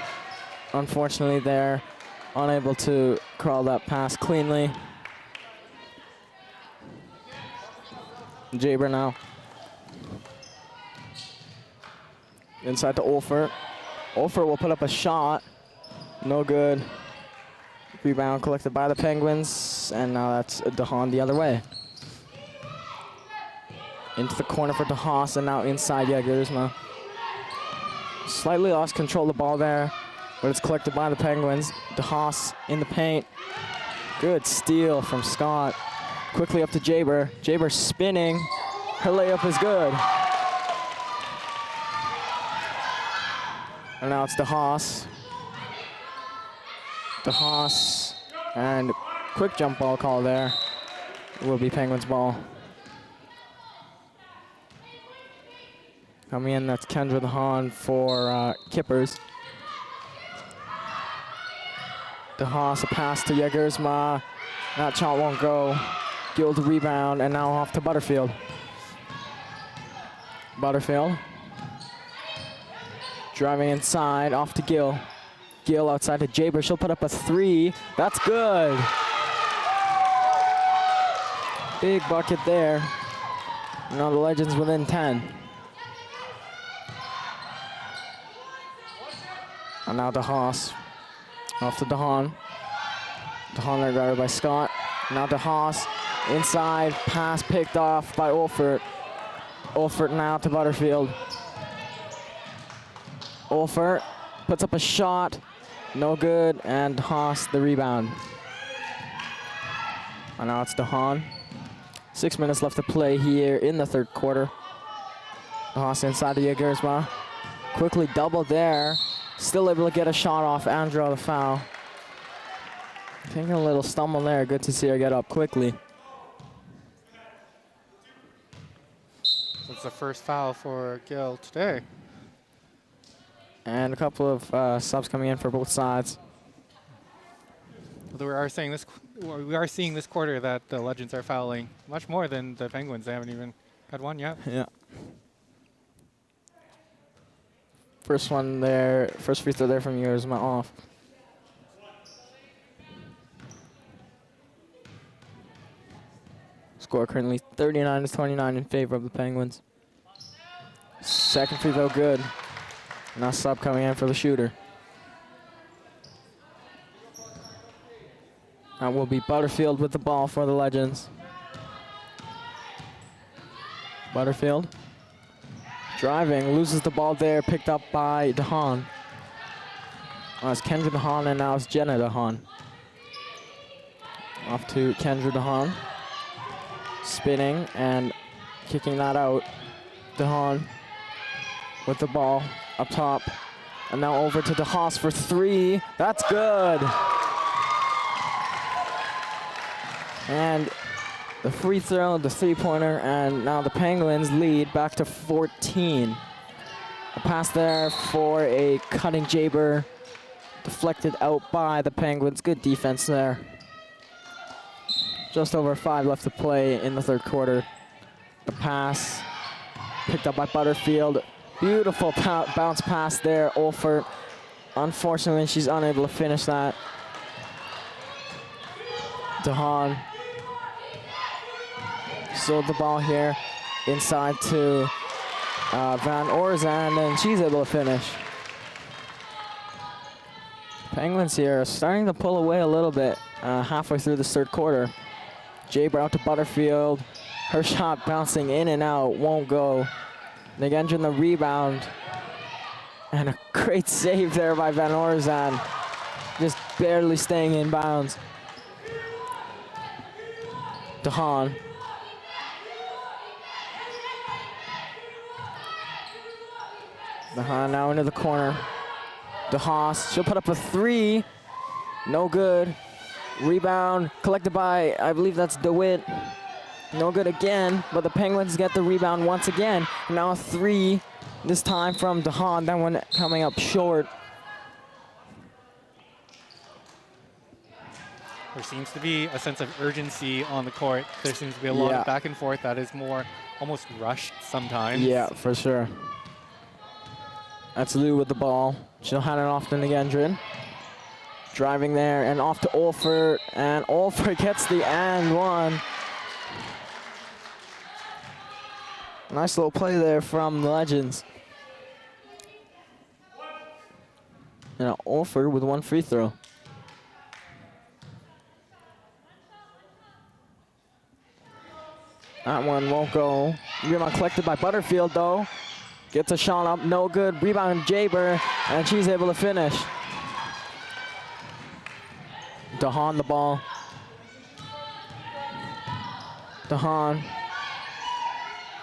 unfortunately, they're unable to crawl that pass cleanly. Jaber now. Inside to Olfer. Olfer will put up a shot. No good. Rebound collected by the Penguins. And now that's DeHaan the other way. Into the corner for DeHaas, and now inside Jagersma. Slightly lost control of the ball there, but it's collected by the Penguins. DeHaas in the paint. Good steal from Scott. Quickly up to Jaber. Jaber spinning. Her layup is good. And now it's DeHaas. DeHaas. And quick jump ball call there. It will be Penguins ball. Coming in, that's Kendra DeHaan for Kippers. DeHaas, a pass to Jagersma. That shot won't go. Gill to rebound, and now off to Butterfield. Butterfield. Driving inside, off to Gill. Gill outside to Jaber. She'll put up a 3. That's good. Big bucket there. Now the Legends within 10. And now DeHaas. Off to DeHaan. DeHaan guarded by Scott. Now DeHaas. Inside, pass picked off by Olfert. Olfert now to Butterfield. Olfert puts up a shot. No good, and DeHaas the rebound. And now it's DeHaan. 6 minutes left to play here in the third quarter. DeHaas inside to Jagersma. Quickly double there. Still able to get a shot off and draw the foul. Taking a little stumble there. Good to see her get up quickly. That's the first foul for Gill today. And a couple of subs coming in for both sides. Although we are seeing this quarter that the Legends are fouling much more than the Penguins. They haven't even had one yet. Yeah. First one there, first free throw there from Jagersma off. Score currently 39-29 in favor of the Penguins. Second free throw good. Now sub coming in for the shooter. That will be Butterfield with the ball for the Legends. Butterfield. Driving, loses the ball there, picked up by DeHaan. It's Kendra DeHaan, and now it's Jenna DeHaan. Off to Kendra DeHaan. Spinning and kicking that out. DeHaan with the ball up top. And now over to DeHaas for 3. That's good. And the free throw, the three-pointer, and now the Penguins lead back to 14. A pass there for a cutting Jaber. Deflected out by the Penguins. Good defense there. Just over 5 left to play in the third quarter. The pass picked up by Butterfield. Beautiful bounce pass there, Olfert. Unfortunately, she's unable to finish that. DeHaan. Sold the ball here inside to Van Orzan, and she's able to finish. Penguins here are starting to pull away a little bit halfway through this third quarter. Jaber out to Butterfield. Her shot bouncing in and out, won't go. They get in the rebound. And a great save there by Van Orzan. Just barely staying in bounds. DeHaan. DeHaan now into the corner. DeHaas, she'll put up a 3. No good. Rebound collected by, I believe that's DeWitt. No good again, but the Penguins get the rebound once again. Now a 3, this time from DeHaan, that one coming up short. There seems to be a sense of urgency on the court. There seems to be a lot of back and forth that is more almost rushed sometimes. Yeah, for sure. That's Lou with the ball. She'll hand it off to Nagendran. Driving there and off to Olfert, and Olfert gets the and one. Nice little play there from the Legends. And Olfert with 1 free throw. That one won't go. Rebound collected by Butterfield though. Gets a shot up, no good. Rebound Jaber, and she's able to finish. DeHaan the ball. DeHaan.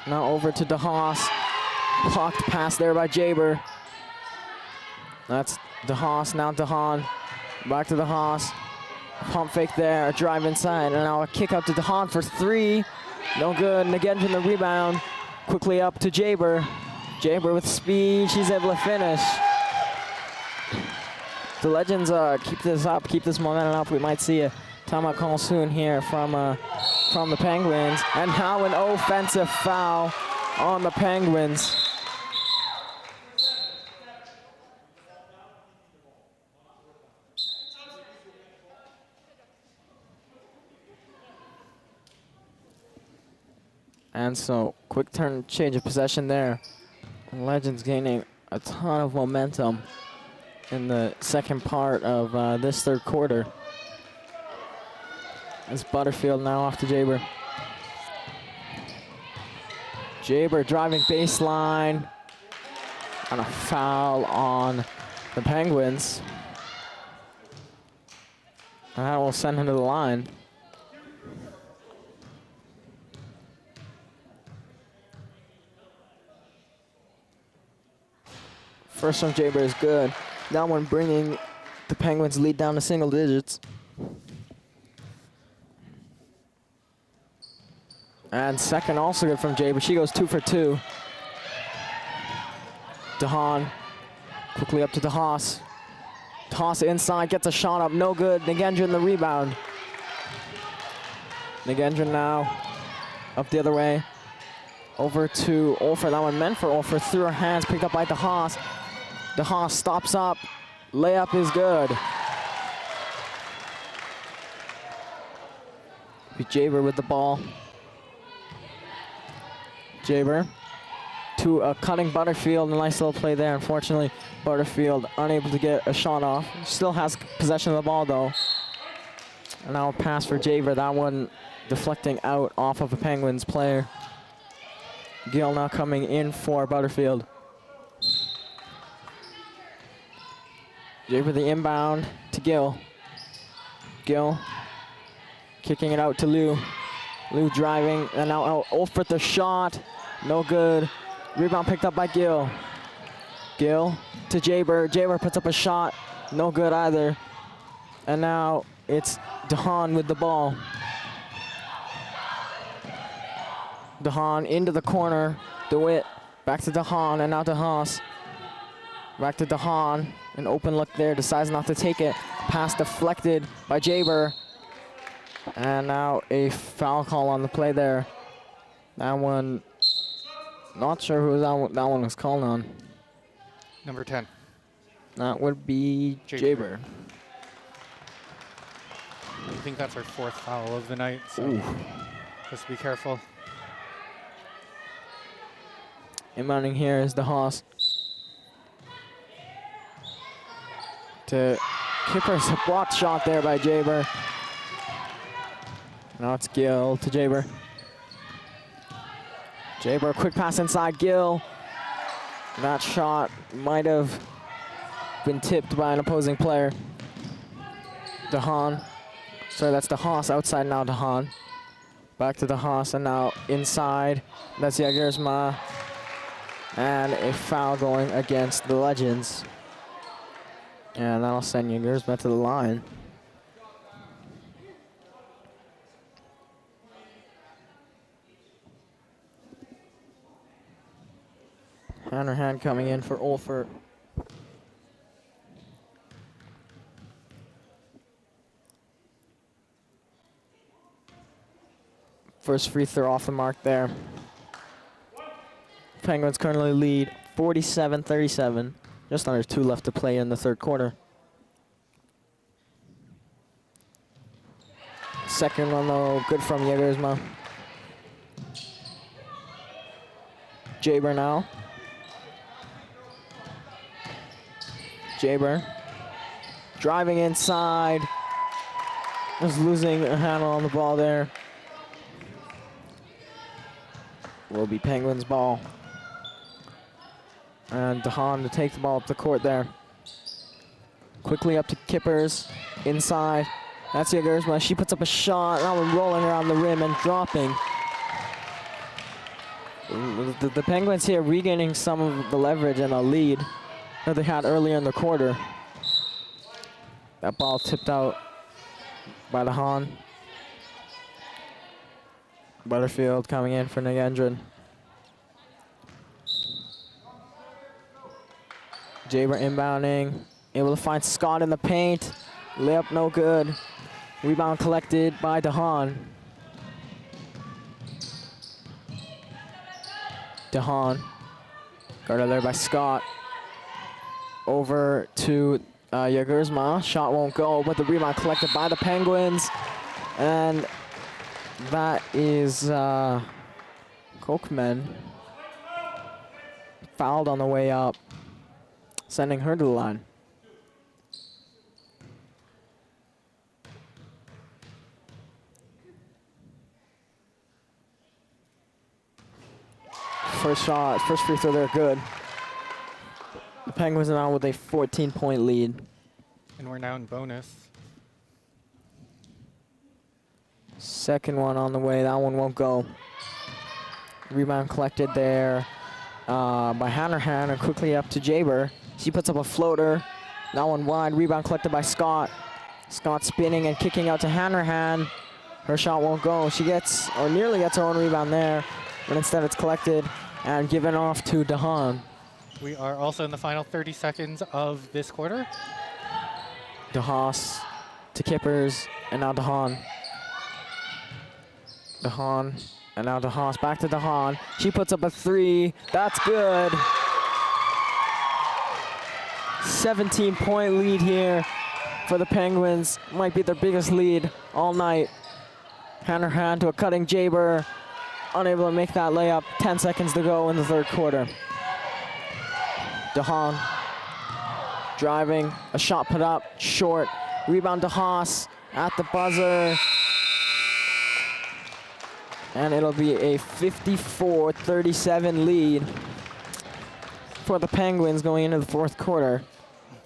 Now over to DeHaas. Blocked pass there by Jaber. That's DeHaas, now DeHaan. Back to DeHaas. Pump fake there, a drive inside, and now a kick out to DeHaan for 3. No good, and again from the rebound. Quickly up to Jaber. Jaber with speed, she's able to finish. The Legends keep this up, keep this momentum up. We might see a timeout call soon here from the Penguins. And now an offensive foul on the Penguins. And so, quick turn, change of possession there. Legends gaining a ton of momentum in the second part of this third quarter. It's Butterfield now off to Jaber. Jaber driving baseline. And a foul on the Penguins. And that will send him to the line. First from Jaber is good. That one bringing the Penguins' lead down to single digits. And second also good from Jaber. She goes 2 for 2. DeHaan quickly up to DeHaas. Toss inside, gets a shot up, no good. Ngendron the rebound. Ngendron now up the other way. Over to Olfer. That one meant for Olfer. Through her hands, picked up by DeHaas. DeHaas stops up. Layup is good. Jaber with the ball. Jaber to a cutting Butterfield. A nice little play there. Unfortunately, Butterfield unable to get a shot off. Still has possession of the ball though. And now a pass for Jaber. That one deflecting out off of a Penguins player. Gill now coming in for Butterfield. Jaber the inbound to Gill. Gill kicking it out to Liu. Liu driving, and now out Olfert the shot. No good. Rebound picked up by Gill. Gill to Jaber. Jaber puts up a shot. No good either. And now it's DeHaan with the ball. DeHaan into the corner. DeWitt back to DeHaan, and now DeHaas. Back to DeHaan. An open look there, decides not to take it. Pass deflected by Jaber. And now a foul call on the play there. That one, not sure who that one was called on. Number 10. That would be Jaber. I think that's our 4th foul of the night, so just be careful. Inbounding here is DeHaas. To Kippers, a blocked shot there by Jaber. Now it's Gill to Jaber. Jaber, quick pass inside Gill. That shot might have been tipped by an opposing player. DeHaan. Sorry, that's DeHaas outside now, DeHaan. Back to DeHaas, and now inside. That's Jagersma. And a foul going against the Legends. And that'll send Jagersma to the line. Hanrahan coming in for Olfert. First free throw off the mark there. Penguins currently lead 47-37. Just under 2 left to play in the third quarter. Second one though, good from Jagersma. Jaber now. Jaber driving inside. Just losing a handle on the ball there. Will be Penguins ball. And DeHaan to take the ball up the court there. Quickly up to Kippers, inside. That's Jagersma. She puts up a shot. That one rolling around the rim and dropping. The Penguins here regaining some of the leverage and a lead that they had earlier in the quarter. That ball tipped out by the Han. Butterfield coming in for Nagendran. Jaber inbounding, able to find Scott in the paint. Layup no good. Rebound collected by DeHaan. DeHaan, guarded there by Scott. Over to Jagersma. Shot won't go, but the rebound collected by the Penguins. And that is Kochman fouled on the way up, sending her to the line. First shot, first free throw there, good. The Penguins are now with a 14-point lead. And we're now in bonus. Second one on the way, that one won't go. Rebound collected there by Hanrahan, and quickly up to Jaber. She puts up a floater. That one wide, rebound collected by Scott. Scott spinning and kicking out to Hanrahan. Her shot won't go. She gets, or nearly gets her own rebound there, but instead it's collected and given off to DeHaan. We are also in the final 30 seconds of this quarter. DeHaas to Kippers, and now DeHaan. DeHaan, and now DeHaas, back to DeHaan. She puts up a three, that's good. 17-point lead here for the Penguins. Might be their biggest lead all night. Hanrahan to a cutting Jaber. Unable to make that layup. 10 seconds to go in the third quarter. DeHaan driving, a shot put up, short. Rebound to Haas at the buzzer. And it'll be a 54-37 lead for the Penguins going into the fourth quarter.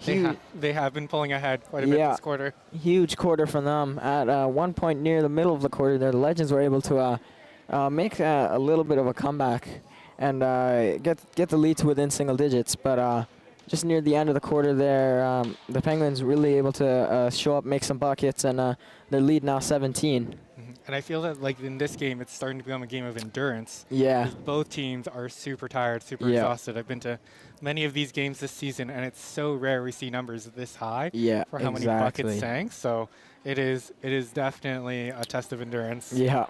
They have been pulling ahead quite a bit this quarter. Huge quarter from them. At one point near the middle of the quarter there, the Legends were able to make a little bit of a comeback and get the lead to within single digits. But just near the end of the quarter there, the Penguins really able to show up, make some buckets, and their lead now 17. And I feel that, like, in this game, it's starting to become a game of endurance. Yeah. Both teams are super tired, super exhausted. I've been to many of these games this season, and it's so rare we see numbers this high for how many buckets sank. So it is definitely a test of endurance. Yeah.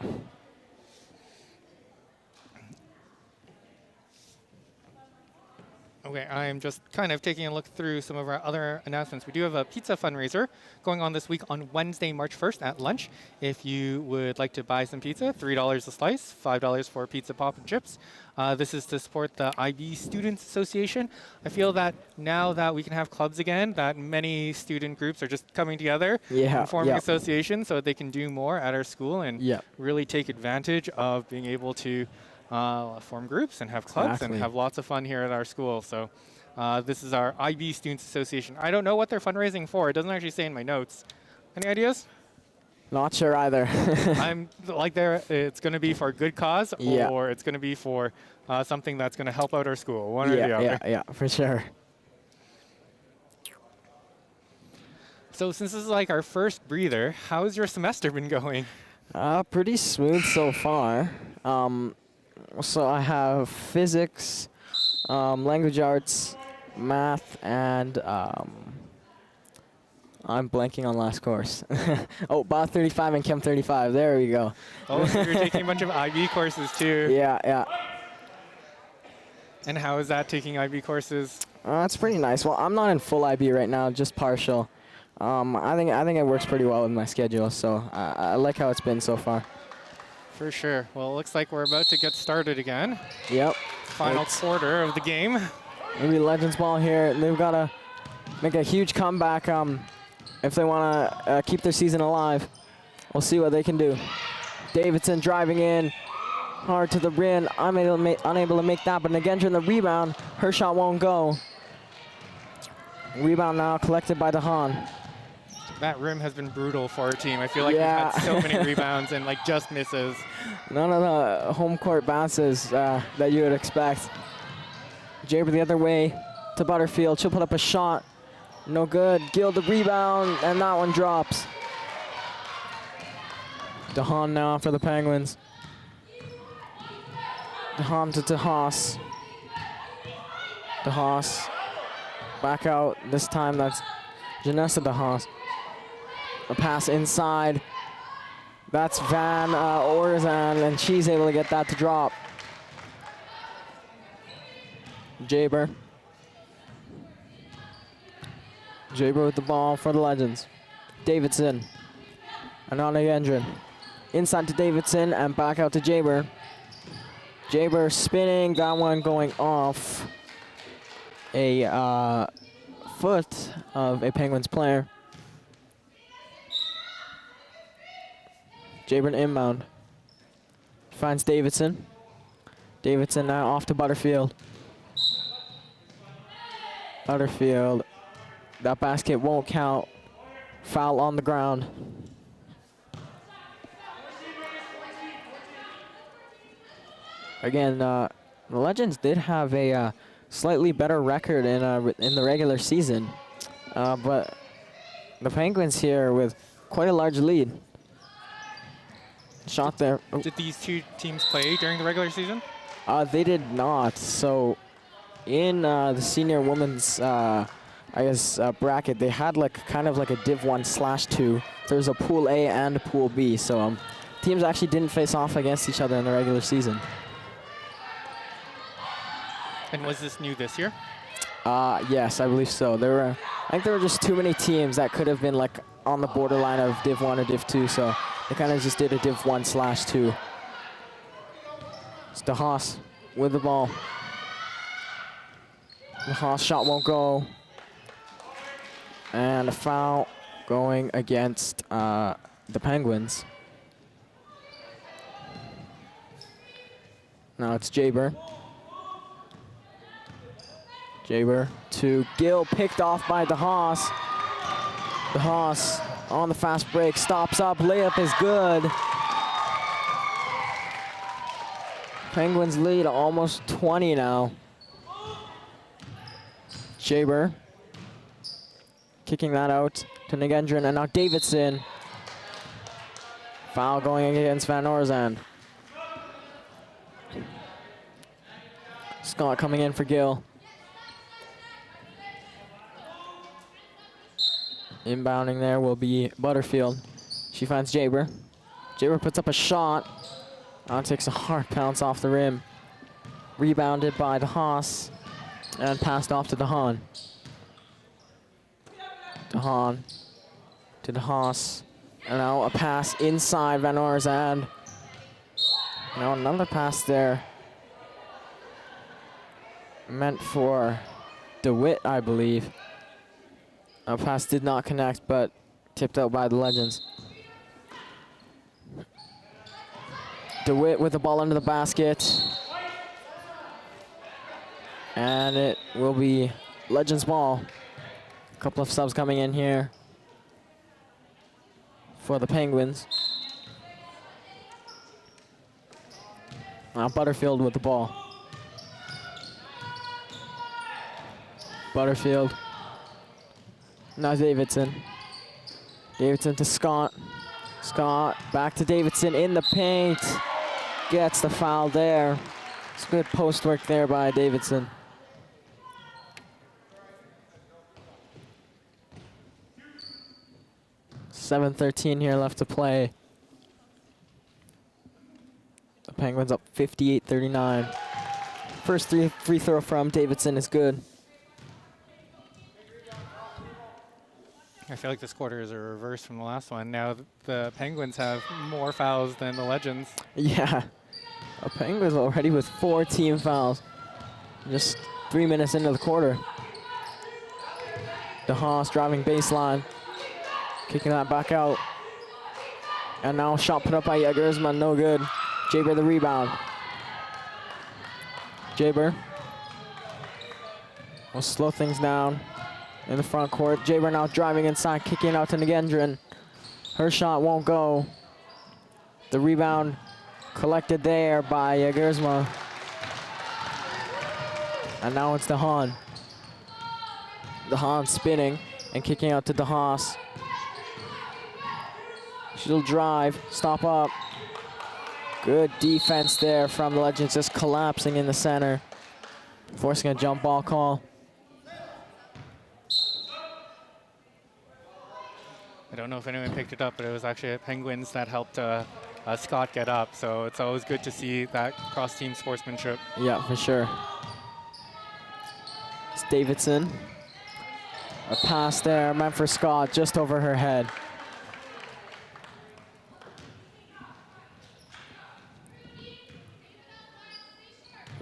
Okay, I'm just kind of taking a look through some of our other announcements. We do have a pizza fundraiser going on this week on Wednesday, March 1st at lunch. If you would like to buy some pizza, $3 a slice, $5 for pizza, pop, and chips. This is to support the IB Students Association. I feel that now that we can have clubs again, that many student groups are just coming together and forming associations so that they can do more at our school and really take advantage of being able to form groups and have clubs and have lots of fun here at our school. So this is our IB Students Association. I don't know what they're fundraising for. It doesn't actually say in my notes. Any ideas? Not sure either. I'm like it's going to be for a good cause or it's going to be for something that's going to help out our school. One or the other. Yeah, for sure. So since this is like our first breather, how's your semester been going? Pretty smooth so far. So I have physics, language arts, math, and I'm blanking on last course. Oh, Bio 35 and Chem 35. There we go. Oh, so you're taking a bunch of IB courses too. Yeah. And how is that, taking IB courses? It's pretty nice. Well, I'm not in full IB right now, just partial. I think it works pretty well with my schedule, so I like how it's been so far. For sure. Well, it looks like we're about to get started again. Yep. Final quarter of the game. Maybe Legends ball here. They've got to make a huge comeback if they want to keep their season alive. We'll see what they can do. Davidson driving in. Hard to the rim. Unable to make that, but Nagendran the rebound. Her shot won't go. Rebound now collected by DeHaan. that rim has been brutal for our team. I feel like Yeah. we've had so many rebounds and like just misses. None of the home court bounces that you would expect. Jaber the other way to Butterfield. She'll put up a shot. No good. Gill the rebound, and that one drops. DeHaan now for the Penguins. DeHaan to DeHaas. DeHaas back out. This time that's Janessa DeHaas. A pass inside. That's Van Orzan, and she's able to get that to drop. Jaber. Jaber with the ball for the Legends. Davidson. Anana Gendron. Inside to Davidson and back out to Jaber. Jaber spinning, that one going off a foot of a Penguins player. Jaber inbound. Finds Davidson. Davidson now off to Butterfield. Butterfield. That basket won't count. Foul on the ground. Again, the Legends did have a slightly better record in the regular season, but the Penguins here with quite a large lead. Shot there. Oh. Did these two teams play during the regular season? They did not. So in the senior women's, bracket, they had like kind of like a Div 1/2. There's a Pool A and a Pool B. So teams actually didn't face off against each other in the regular season. And was this new this year? Yes, I believe so. I think there were just too many teams that could have been like on the borderline of Div 1 or Div 2. So they kind of just did a Div 1/2. It's DeHaas with the ball. DeHaas shot won't go. And a foul going against the Penguins. Now it's Jaber. Jaber to Gill, picked off by DeHaas. DeHaas on the fast break, stops up, layup is good. Penguins lead almost 20 now. Jaber kicking that out to Nagendran, and now Davidson. Foul going against Van Orzan. Scott coming in for Gill. Inbounding there will be Butterfield. She finds Jaber. Jaber puts up a shot. Takes a hard bounce off the rim. Rebounded by DeHaas and passed off to DeHaan. DeHaan to DeHaas. And now a pass inside Van Orzan. Now another pass there. Meant for DeWitt, I believe. A pass did not connect, but tipped out by the Legends. DeWitt with the ball under the basket. And it will be Legends ball. A couple of subs coming in here for the Penguins. Now Butterfield with the ball. Butterfield. Now Davidson. Davidson to Scott. Scott back to Davidson in the paint. Gets the foul there. It's good post work there by Davidson. .7:13 here left to play. The Penguins up 58-39. First free throw from Davidson is good. I feel like this quarter is a reverse from the last one. Now the Penguins have more fouls than the Legends. Yeah. The Penguins already with 4 team fouls. Just 3 minutes into the quarter. DeHaas driving baseline. Kicking that back out. And now a shot put up by Jagersman, no good. Jaber the rebound. Jaber will slow things down. in the front court. Jaber now driving inside, kicking out to Nagendran. Her shot won't go. The rebound collected there by Jagersma. And now it's DeHaan. DeHaan spinning and kicking out to DeHaas. She'll drive, stop up. Good defense there from the Legends, just collapsing in the center, forcing a jump ball call. I don't know if anyone picked it up, but it was actually Penguins that helped Scott get up. So it's always good to see that cross-team sportsmanship. Yeah, for sure. It's Davidson. A pass there meant for Scott, just over her head.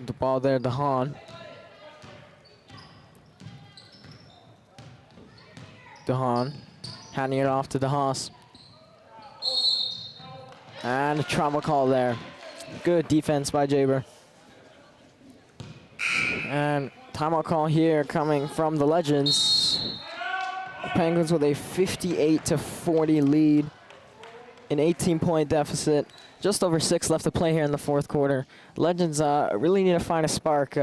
The ball there, DeHaan. DeHaan handing it off to DeHaas. And a travel call there. Good defense by Jaber. And timeout call here coming from the Legends. The Penguins with a 58-40 lead. An 18-point deficit. Just over 6 left to play here in the fourth quarter. Legends really need to find a spark.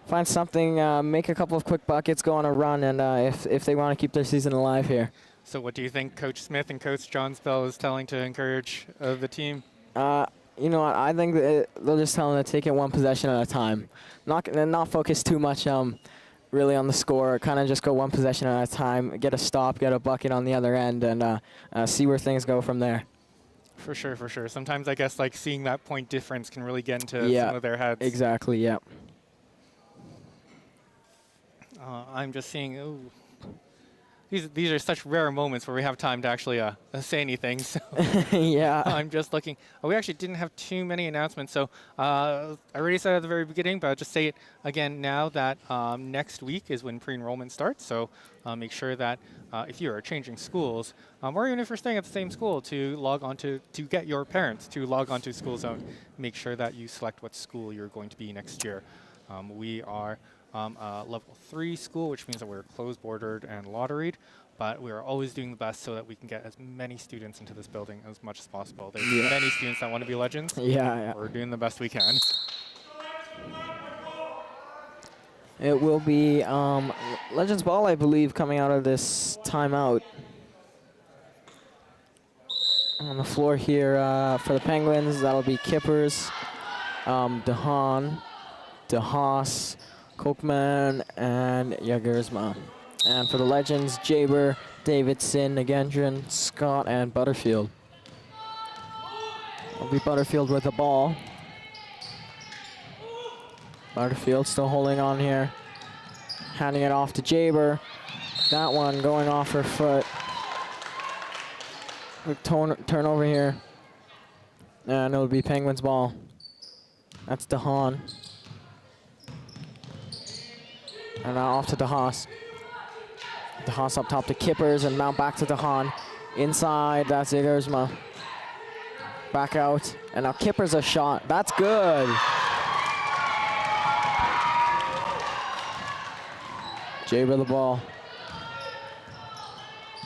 Find something, make a couple of quick buckets, go on a run, and if they want to keep their season alive here. So what do you think Coach Smith and Coach Johnsbell is telling to encourage the team? You know what? I think they're just telling them to take it one possession at a time. Not focus too much really on the score. Kind of just go one possession at a time, get a stop, get a bucket on the other end, and see where things go from there. For sure, for sure. Sometimes I guess like seeing that point difference can really get into some of their heads. Exactly, yeah. I'm just seeing, ooh. These are such rare moments where we have time to actually say anything. So yeah. I'm just looking. We actually didn't have too many announcements. So I already said at the very beginning, but I'll just say it again now that next week is when pre-enrollment starts. So make sure that if you are changing schools, or even if you're staying at the same school, to log on to get your parents to log on to School Zone. Make sure that you select what school you're going to be next year. We are level 3 school, which means that we're closed bordered and lotteried, but we are always doing the best so that we can get as many students into this building as much as possible. There's many students that want to be Legends. Yeah. We're doing the best we can. It will be Legends ball, I believe, coming out of this timeout. On the floor here for the Penguins, that'll be Kippers, DeHaan, DeHaas, Kochman, and Jagersma. And for the Legends, Jaber, Davidson, Nagendran, Scott, and Butterfield. It'll be Butterfield with the ball. Butterfield still holding on here. Handing it off to Jaber. That one going off her foot. Quick turnover here. And it'll be Penguins ball. That's DeHaan. And now off to DeHaas. DeHaas up top to Kippers, and now back to DeHaan. Inside, that's Jagersma. Back out, and now Kippers a shot. That's good. Jaber the ball.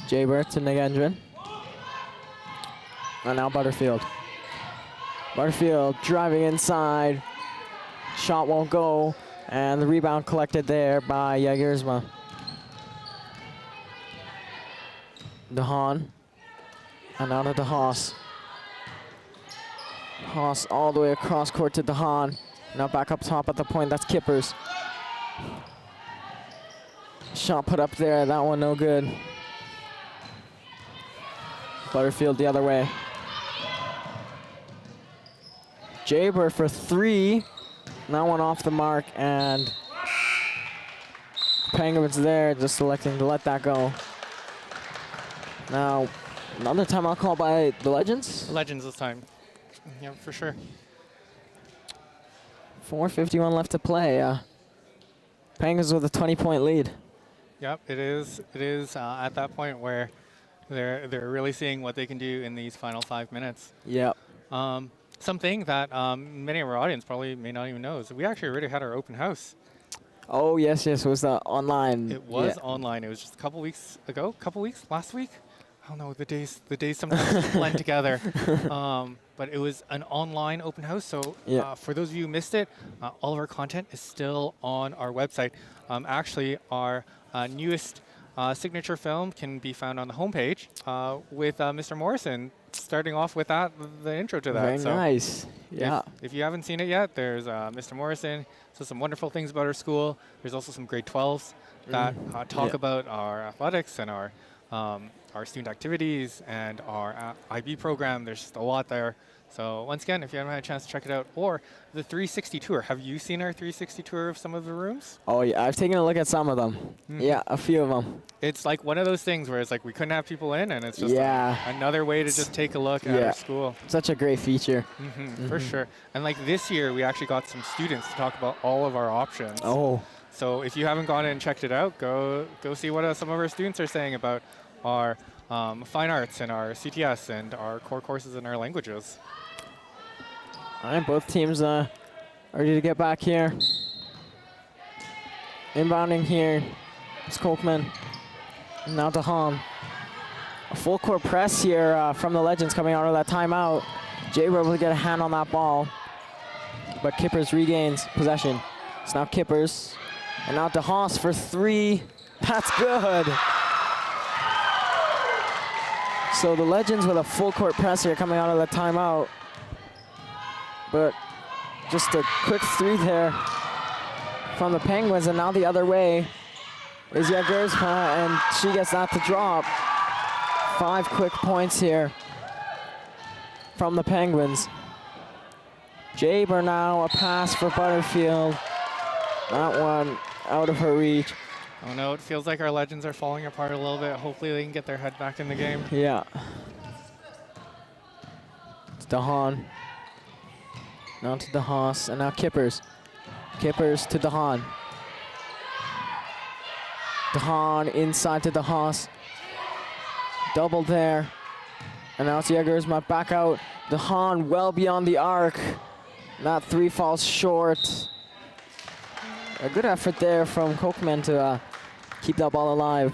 Jaber to Nagendran. And now Butterfield. Butterfield driving inside. Shot won't go. And the rebound collected there by Jagersma. DeHaan. And now to DeHaas. Haas all the way across court to DeHaan. Now back up top at the point, that's Kippers. Shot put up there, that one no good. Butterfield the other way. Jaber for 3. That one off the mark, and Penguins there just electing to let that go. Now, another timeout call by the Legends. Legends this time. Yeah, for sure. 4:51 left to play. Penguins with a 20-point lead. Yep, it is. It is at that point where they're really seeing what they can do in these final 5 minutes. Yep. Something that many of our audience probably may not even know is that we actually already had our open house. Oh, yes, yes. It was the online. It was online. It was just a couple weeks ago. Last week? I don't know. The days sometimes blend together. But it was an online open house. So for those of you who missed it, all of our content is still on our website. Actually, our newest signature film can be found on the homepage with Mr. Morrison starting off with that, the intro to that. Very nice. Yeah. If you haven't seen it yet, there's Mr. Morrison. So some wonderful things about our school. There's also some grade 12s that talk about our athletics and our student activities and our IB program. There's just a lot there. So once again, if you haven't had a chance to check it out, or the 360 tour. Have you seen our 360 tour of some of the rooms? Oh, yeah. I've taken a look at some of them. Yeah, a few of them. It's like one of those things where it's like we couldn't have people in, and it's just another way to just take a look at our school. Such a great feature. For sure. And like this year, we actually got some students to talk about all of our options. Oh. So if you haven't gone in and checked it out, go see what some of our students are saying about our fine arts and our CTS and our core courses in our languages. All right, both teams ready to get back here. Inbounding here, it's Kolkman. Now to Hahn. A full court press here from the Legends coming out of that timeout. Jay were able to get a hand on that ball, but Kippers regains possession. It's now Kippers, and now to Haas for three. That's good. So the Legends with a full court press here coming out of the timeout. But just a quick three there from the Penguins, and now the other way is Jagersma, and she gets that to drop. 5 quick points here from the Penguins. Jaber now, a pass for Butterfield. That one out of her reach. Oh no, it feels like our Legends are falling apart a little bit. Hopefully they can get their head back in the game. Yeah. It's Dahan. Now to DeHaas, and now Kippers. Kippers to Dahan. Dahan inside to DeHaas. Double there. And now it's Jagersma back out. Dahan well beyond the arc. That three falls short. A good effort there from Kolkman to keep that ball alive,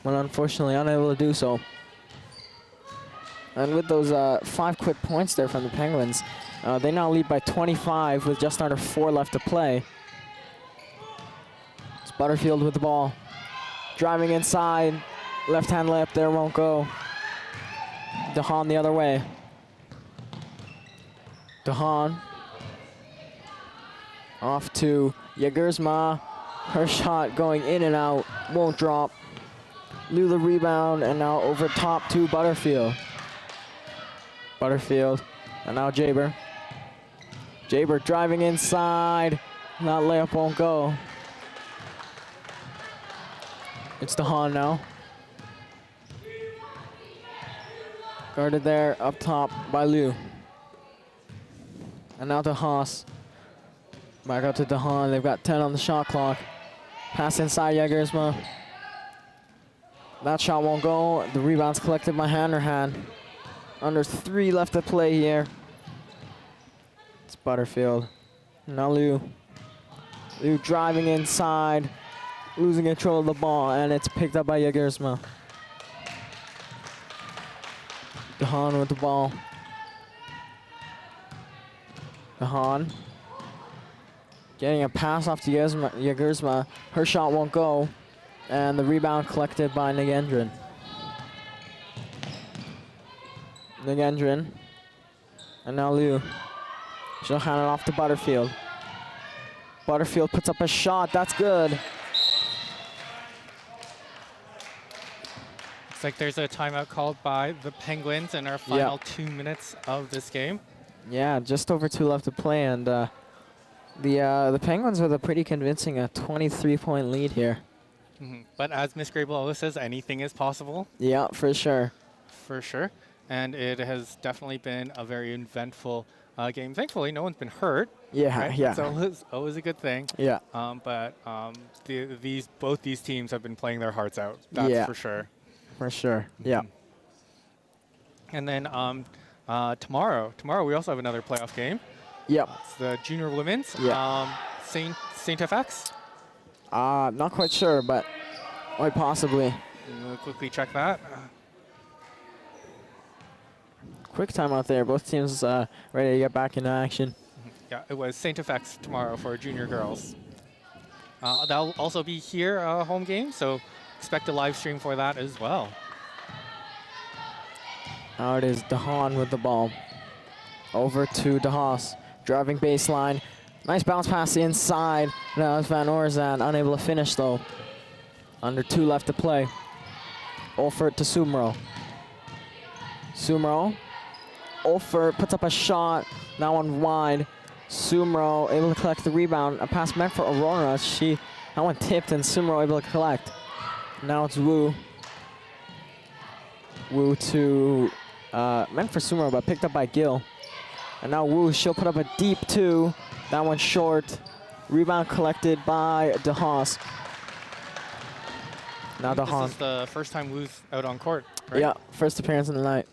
but unfortunately unable to do so. And with those 5 quick points there from the Penguins, they now lead by 25 with just under 4 left to play. It's Butterfield with the ball. Driving inside. Left-hand layup there won't go. Dahan the other way. Dahan. Off to Jagersma. Her shot going in and out. Won't drop. Lula rebound, and now over top to Butterfield. Butterfield. And now Jaber. Jaber driving inside. That layup won't go. It's Dahan now. Guarded there up top by Liu. And now to Haas. Back out to Dahan. They've got 10 on the shot clock. Pass inside Jagersma. That shot won't go. The rebound's collected by Hanrahan. Under 3 left to play here. It's Butterfield. Now Liu. Liu driving inside. Losing control of the ball, and it's picked up by Jagersma. Dahan with the ball. Dahan. Getting a pass off to Jagersma. Her shot won't go. And the rebound collected by Nagendran. Nagendran. And now Liu. She'll hand it off to Butterfield. Butterfield puts up a shot. That's good. Looks like there's a timeout called by the Penguins in our final 2 minutes of this game. Yeah, just over 2 left to play, and the Penguins with a pretty convincing 23-point lead here. But as Miss Grable always says, anything is possible. Yeah, for sure. For sure. And it has definitely been a very eventful game. Thankfully, no one's been hurt. Yeah, right? yeah. It's always a good thing. Yeah. But both these teams have been playing their hearts out. That's for sure. For sure. Yeah. And then tomorrow we also have another playoff game. Yep. It's the junior women's. Yeah. Saint FX. Not quite sure, but quite possibly. We'll quickly check that. Quick time out there. Both teams ready to get back into action. Yeah, it was St. FX tomorrow for junior girls. That'll also be here, home game, so expect a live stream for that as well. Now it is DeHaan with the ball. Over to DeHaas. Driving baseline. Nice bounce pass inside. Now it's Van Orzan, unable to finish though. Under 2 left to play. Olfert to Sumro. Sumro. Olfert puts up a shot. That one wide. Sumro able to collect the rebound. A pass meant for Aurora. That one tipped and Sumro able to collect. Now it's Wu. Wu to, meant for Sumro but picked up by Gill. And now Wu, she'll put up a deep 2. That one short. Rebound collected by DeHaas. Now DeHaan. This is the first time Wu's out on court, right? Yeah, first appearance of the night.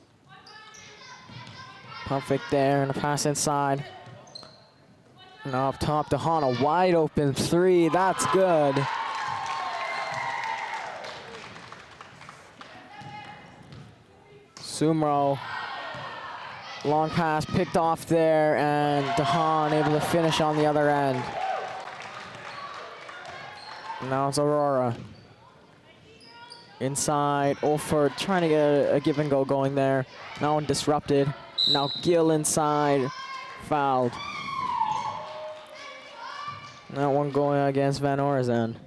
Pump fake there and a pass inside. Now up top, DeHaan, a wide open 3. That's good. Sumro. Long pass picked off there, and DeHaan able to finish on the other end. Now it's Aurora. Inside, Olfert trying to get a give and go going there. Now one disrupted. Now Gill inside, fouled. That one going against Van Orzan.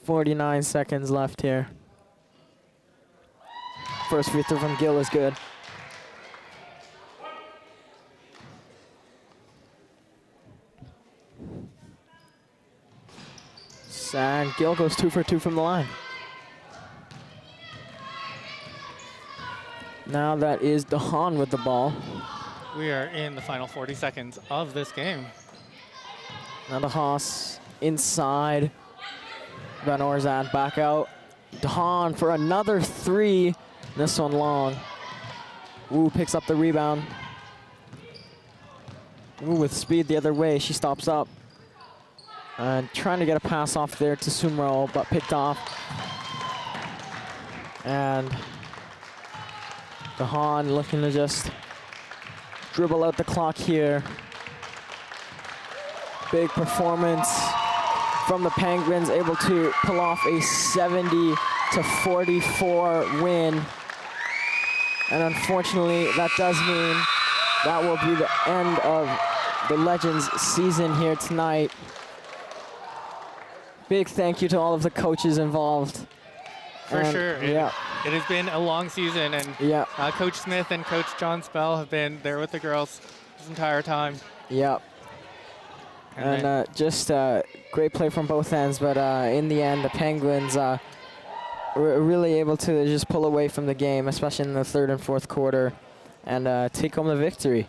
.49 seconds left here. First free throw from Gill is good. And Gill goes 2 for 2 from the line. Now that is DeHaan with the ball. We are in the final 40 seconds of this game. Now DeHaas inside. Van Orzan back out. DeHaan for another 3. This one long. Wu picks up the rebound. Wu with speed the other way. She stops up. And trying to get a pass off there to Sumro, but picked off. And DeHaan looking to just dribble out the clock here. Big performance from the Penguins, able to pull off a 70-44 win. And unfortunately, that does mean that will be the end of the Legends season here tonight. Big thank you to all of the coaches involved. For sure. Yeah. It has been a long season, and Yeah. Coach Smith and Coach John Spell have been there with the girls this entire time. Yeah. And just great play from both ends, but in the end, the Penguins were really able to just pull away from the game, especially in the 3rd and 4th quarter, and take home the victory.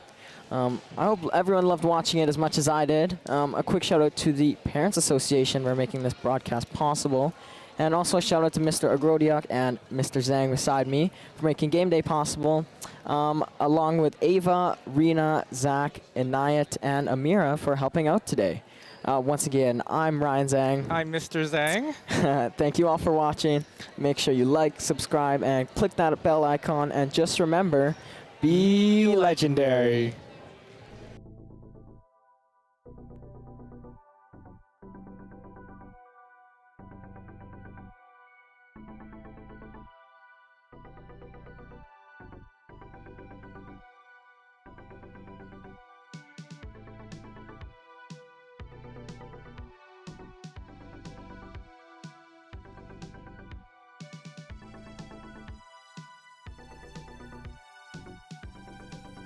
I hope everyone loved watching it as much as I did. A quick shout out to the Parents Association for making this broadcast possible. And also a shout out to Mr. Agrodiak and Mr. Zhang beside me for making game day possible, along with Ava, Rena, Zach, Inayat, and Amira for helping out today. Once again, I'm Ryan Zhang. I'm Mr. Zhang. Thank you all for watching. Make sure you like, subscribe, and click that bell icon. And just remember, be legendary.